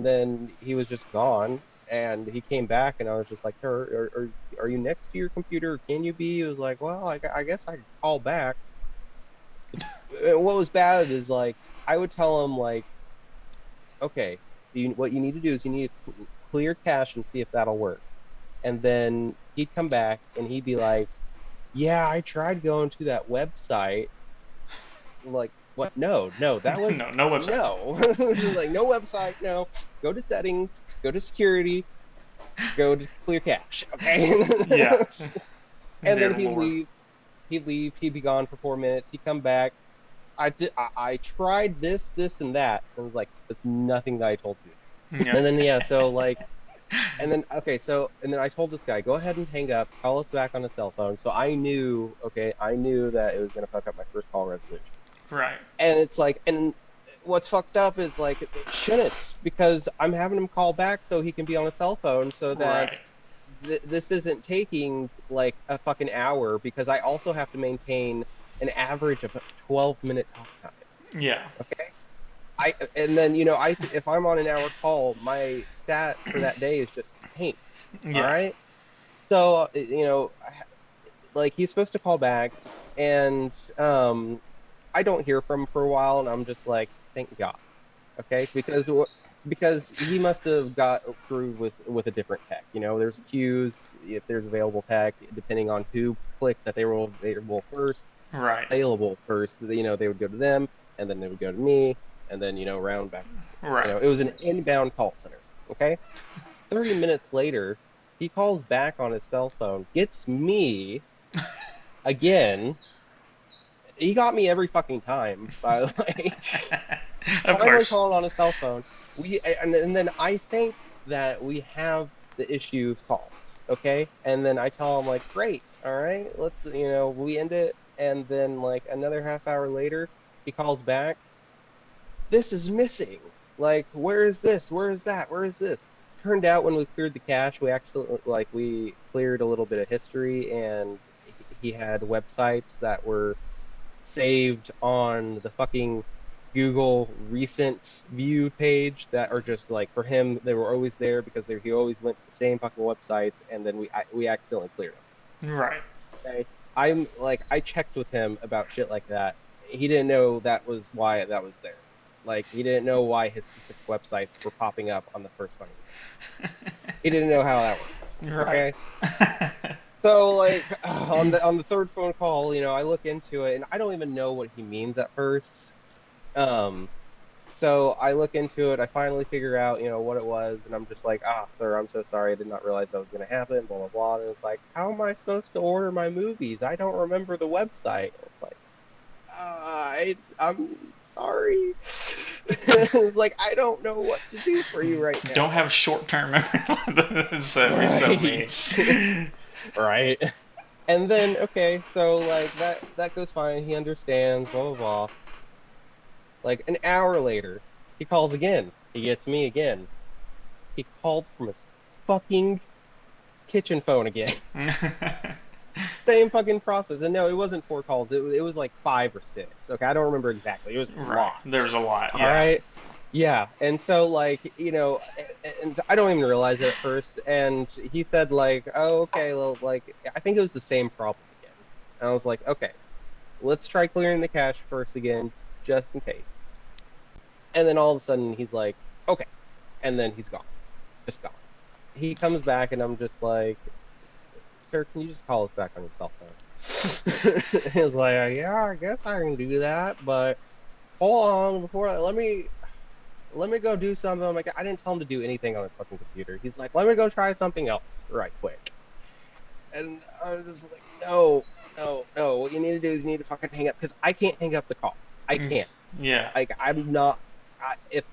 then he was just gone. And he came back, and I was just like, sir, are you next to your computer? Can you be? He was like, well, I guess I could call back. What was bad is like I would tell him like, okay, what you need to do is you need to clear cache and see if that'll work. And then he'd come back and he'd be like, yeah, I tried going to that website. Like, what? No, that was No, no website. no. Like, no website, no. Go to settings, go to security, go to clear cache. Okay. Yeah. And Dear then Lord. he'd be gone for 4 minutes. He'd come back. I tried this, and that. And it was like, that's nothing that I told you. Yeah. And then yeah, so like and then okay, so and then I told this guy, go ahead and hang up, call us back on a cell phone. So I knew that it was gonna fuck up my first call resolution. Right. And it's like, and what's fucked up is like it shouldn't, because I'm having him call back so he can be on a cell phone so that Right. this isn't taking like a fucking hour, because I also have to maintain an average of a 12-minute talk time. Yeah. Okay. And then I if I'm on an hour call, my stat for that day is just tanks. All Yeah. right. So like he's supposed to call back, and I don't hear from him for a while, and I'm just like, thank God. Okay, because he must have got through with a different tech. There's queues if there's available tech, depending on who clicked that they were Right. available first. They would go to them, and then they would go to me, and then round back. Right. It was an inbound call center. Okay, 30 minutes later, he calls back on his cell phone, gets me again. He got me every fucking time by like Of finally course. calling on his cell phone. And then I think that we have the issue solved. Okay. And then I tell him like, great, all right, we end it. And then like another half hour later, he calls back. This is missing. Like, where is this? Where is that? Where is this? Turned out when we cleared the cache, we cleared a little bit of history, and he had websites that were saved on the fucking Google recent view page that are just like, for him, they were always there because he always went to the same fucking websites, and then we accidentally cleared Right. them. Okay, I'm like, I checked with him about shit like that. He didn't know that was why that was there. Like, he didn't know why his specific websites were popping up on the first fucking page. He didn't know how that worked. Right. Okay. So like on the third phone call, I look into it and I don't even know what he means at first. Um, so I look into it. I finally figure out, what it was, and I'm just like, sir, I'm so sorry. I did not realize that was going to happen. Blah blah blah. And it's like, how am I supposed to order my movies? I don't remember the website. It's like, I'm sorry. It's like, I don't know what to do for you right Don't now. have short term memory. So me. Right. Right. And then okay, so like that goes fine. He understands, blah blah blah. Like an hour later, he calls again. He gets me again. He called from his fucking kitchen phone again. Same fucking process. And no, it wasn't 4 calls. It was like 5 or 6. Okay, I don't remember exactly. It was a Right. lot. There's a lot. All Yeah. right. Yeah. And so like, and I don't even realize it at first. And he said like, oh, okay, well, like I think it was the same problem again. And I was like, okay, let's try clearing the cache first again, just in case. And then all of a sudden he's like, okay. And then he's gone. Just gone. He comes back and I'm just like, sir, can you just call us back on your cell phone? He was like, yeah, I guess I can do that, but hold on, before let me go do something. I'm like, I didn't tell him to do anything on his fucking computer. He's like, let me go try something else right quick. And I was just like, no, no, no. What you need to do is you need to fucking hang up because I can't hang up the call. I can't. Yeah. Like I'm not. If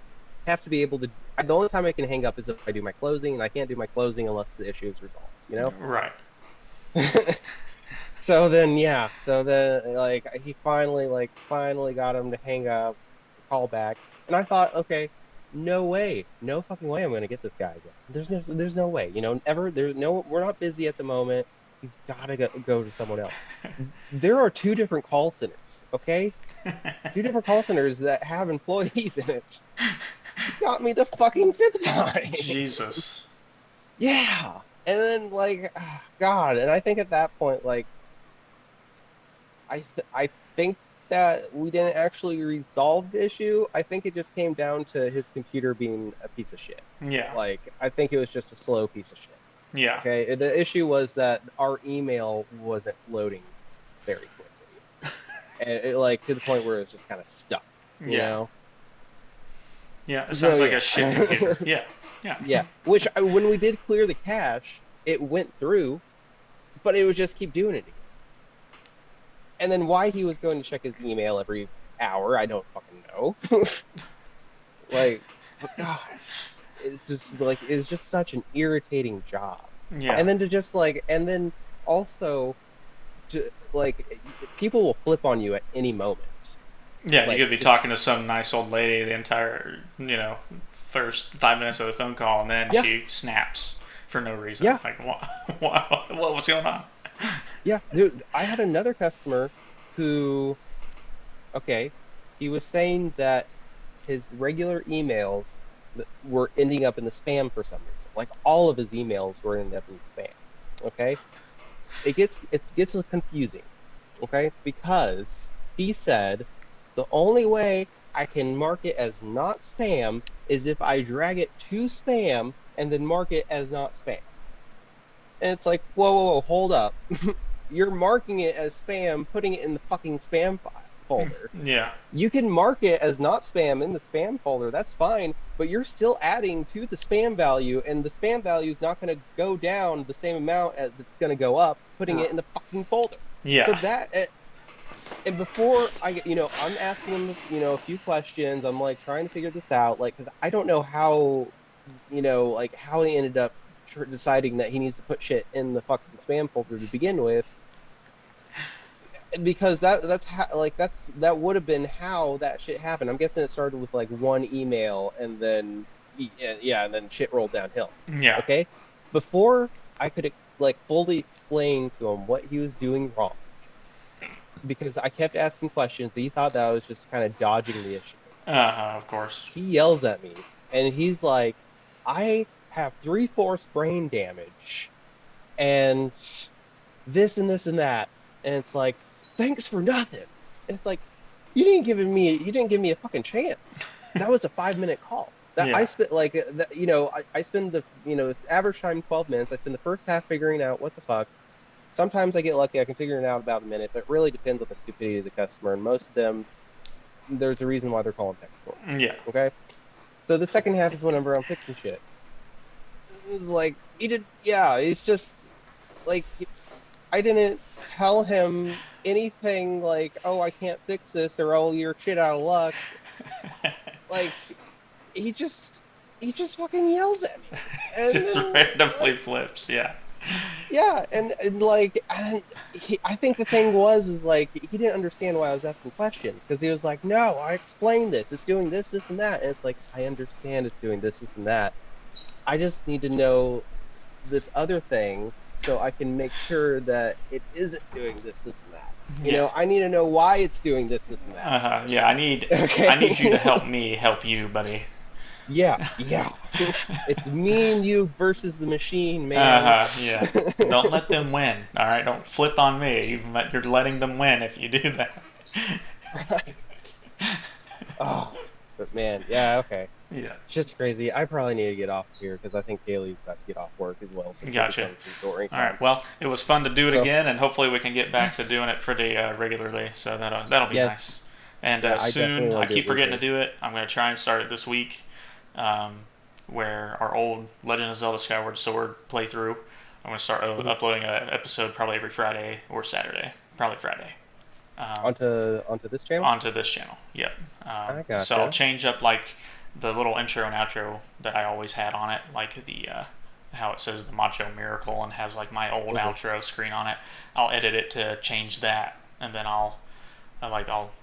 I have to be able to. The only time I can hang up is if I do my closing, and I can't do my closing unless the issue is resolved. You know. Right. So then, yeah. So then, like, he finally got him to hang up, call back, and I thought, okay, no way, no fucking way, I'm gonna get this guy again. There's no way. There's no. We're not busy at the moment. He's gotta go to someone else. There are two different call centers. Okay, two different call centers that have employees in it. He got me the fucking fifth time. Jesus. Yeah. And then like, God, and I think at that point, like, I think that we didn't actually resolve the issue. I think it just came down to his computer being a piece of shit. Yeah. Like, I think it was just a slow piece of shit. Yeah. Okay. The issue was that our email wasn't loading very quickly. And like to the point where it's just kind of stuck, you Yeah. know? Yeah. It So sounds like yeah. a shit computer. Yeah. Yeah. Yeah. When we did clear the cache, it went through, but it would just keep doing it again. And then why he was going to check his email every hour, I don't fucking know. Like, God, it's just such an irritating job. Yeah. And then to just like, and then also, like, people will flip on you at any moment. Yeah. You Like, could be just talking to some nice old lady the entire, first 5 minutes of the phone call, and then yeah, she snaps for no reason. yeah, Like, what's going on? yeah, dude. I had another customer who, okay, he was saying that his regular emails were ending up in the spam for some reason. Like all of his emails were ending up in the spam. Okay, it gets confusing. Okay, because he said the only way I can mark it as not spam is if I drag it to spam and then mark it as not spam. And it's like, whoa, whoa, whoa, hold up. You're marking it as spam, putting it in the fucking spam folder. Yeah. You can mark it as not spam in the spam folder. That's fine, but you're still adding to the spam value, and the spam value is not going to go down the same amount as it's going to go up, putting it in the fucking folder. So Yeah. and before I'm asking him, a few questions. I'm like trying to figure this out, like, because I don't know how, like how he ended up deciding that he needs to put shit in the fucking spam folder to begin with, because that's how, like, that would have been how that shit happened. I'm guessing it started with like one email and then yeah, and then shit rolled downhill. Yeah. Okay, before I could like fully explain to him what he was doing wrong, because I kept asking questions. He thought that I was just kind of dodging the issue. Of course. He yells at me and he's like, I have 3/4 brain damage and this and this and that. And it's like, thanks for nothing. And it's like, you didn't give me a fucking chance. That was a 5-minute call. That I Yeah. spent like I spend the it's average time 12 minutes. I spend the first half figuring out what the fuck. Sometimes I get lucky, I can figure it out about a minute, but it really depends on the stupidity of the customer. And most of them, there's a reason why they're calling tech support. Yeah. Okay. So the second half is whenever I'm fixing shit. It was like yeah, it's just like I didn't tell him anything like, oh, I can't fix this, or oh, you're shit out of luck. Like he just fucking yells at me, and Just then, randomly like, flips. Yeah. yeah, and like, I think the thing is like he didn't understand why I was asking questions, because he was like, no, I explained this, it's doing this, this, and that, and it's like, I understand it's doing this, this, and that. I just need to know this other thing so I can make sure that it isn't doing this, this, and that. Yeah. I need to know why it's doing this, this, and that. Yeah. I need you to Okay. help me help you, buddy. Yeah, yeah. It's me and you versus the machine, man. Yeah. Don't let them win. All right. Don't flip on me. You're letting them win if you do that. Right. Oh, but man, yeah, okay. Yeah. It's just crazy. I probably need to get off here because I think Kaylee's about to get off work as well. So Gotcha. All All right. Well, it was fun to do it So, again, and hopefully we can get back to yes, doing it pretty regularly. So that'll be yes, nice. And yeah, I definitely soon, I want to do keep it forgetting to weekly. do it. I'm going to try and start it this week, where our old Legend of Zelda Skyward Sword playthrough. I'm gonna start uploading an episode probably every Friday or Saturday. Probably Friday. Onto this channel. Onto this channel. Yep. I So I'll gotcha. change up like the little intro and outro that I always had on it, like the how it says the Macho Miracle and has like my old outro screen on it. I'll edit it to change that, and then I'll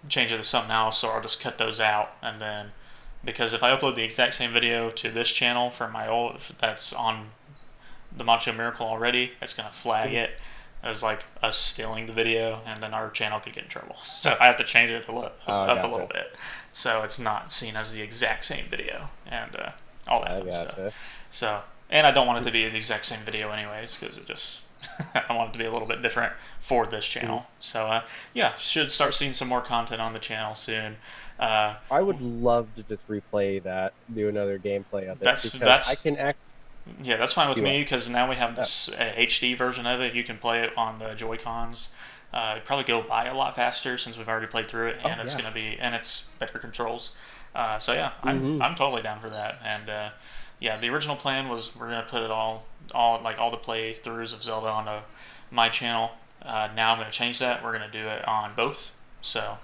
change it to something else, or I'll just cut those out, and then because if I upload the exact same video to this channel from my old that's on the Macho Miracle already, it's gonna flag it as like us stealing the video, and then our channel could get in trouble. So I have to change it up a little bit, so it's not seen as the exact same video and all that fun stuff. So, and I don't want it to be the exact same video anyways, because it just I want it to be a little bit different for this channel. So yeah, should start seeing some more content on the channel soon. I would love to just replay that, do another gameplay of it. That's I can act. Yeah, that's fine with me, because now we have this HD version of it. You can play it on the Joy-Cons. It'd probably go by a lot faster since we've already played through it, and it's better controls. So yeah, I'm totally down for that. And yeah, the original plan was we're gonna put it all the playthroughs of Zelda onto my channel. Now I'm gonna change that. We're gonna do it on both. So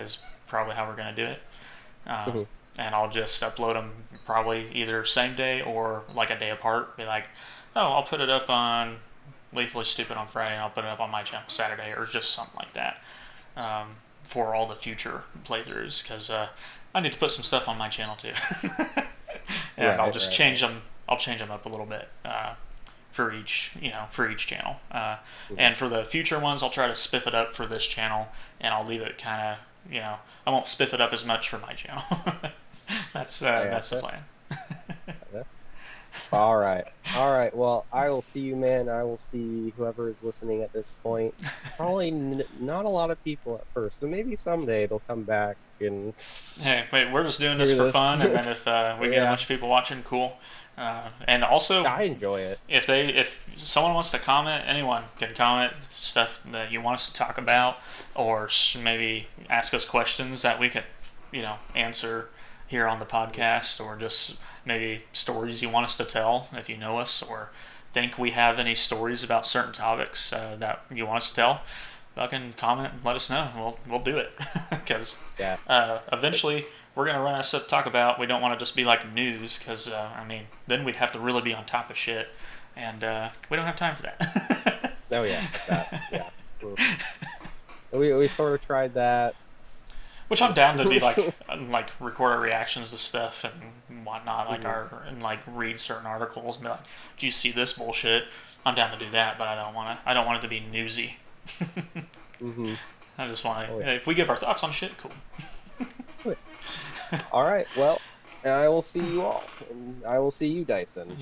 is probably how we're gonna do it. And I'll just upload them probably either same day or like a day apart. Be like, oh, I'll put it up on Lethally Stupid on Friday, and I'll put it up on my channel Saturday, or just something like that for all the future playthroughs, because I need to put some stuff on my channel too. And I'll just change them. I'll change them up a little bit for each channel. And for the future ones, I'll try to spiff it up for this channel, and I'll leave it kind of. I won't spiff it up as much for my channel. That's the plan. All right. Well, I will see you, man. I will see whoever is listening at this point. Probably not a lot of people at first, so maybe someday they'll come back and. Hey, wait, we're just doing this for fun, and then if we get a bunch of people watching, cool. And also, I enjoy it. If someone wants to comment, anyone can comment stuff that you want us to talk about, or maybe ask us questions that we could, answer here on the podcast, or just maybe stories you want us to tell if you know us, or think we have any stories about certain topics that you want us to tell. Fucking comment and let us know. We'll do it, because eventually we're going to run out of stuff to talk about. We don't want to just be like news, because, then we'd have to really be on top of shit, and we don't have time for that. Oh, yeah. Yeah. We sort of tried that. Which I'm down to be like record our reactions to stuff and whatnot, like read certain articles and be like, "Do you see this bullshit?" I'm down to do that, but I don't want it to be newsy. I just want to. If we give our thoughts on shit, cool. All right. Well, I will see you all, and I will see you, Dyson.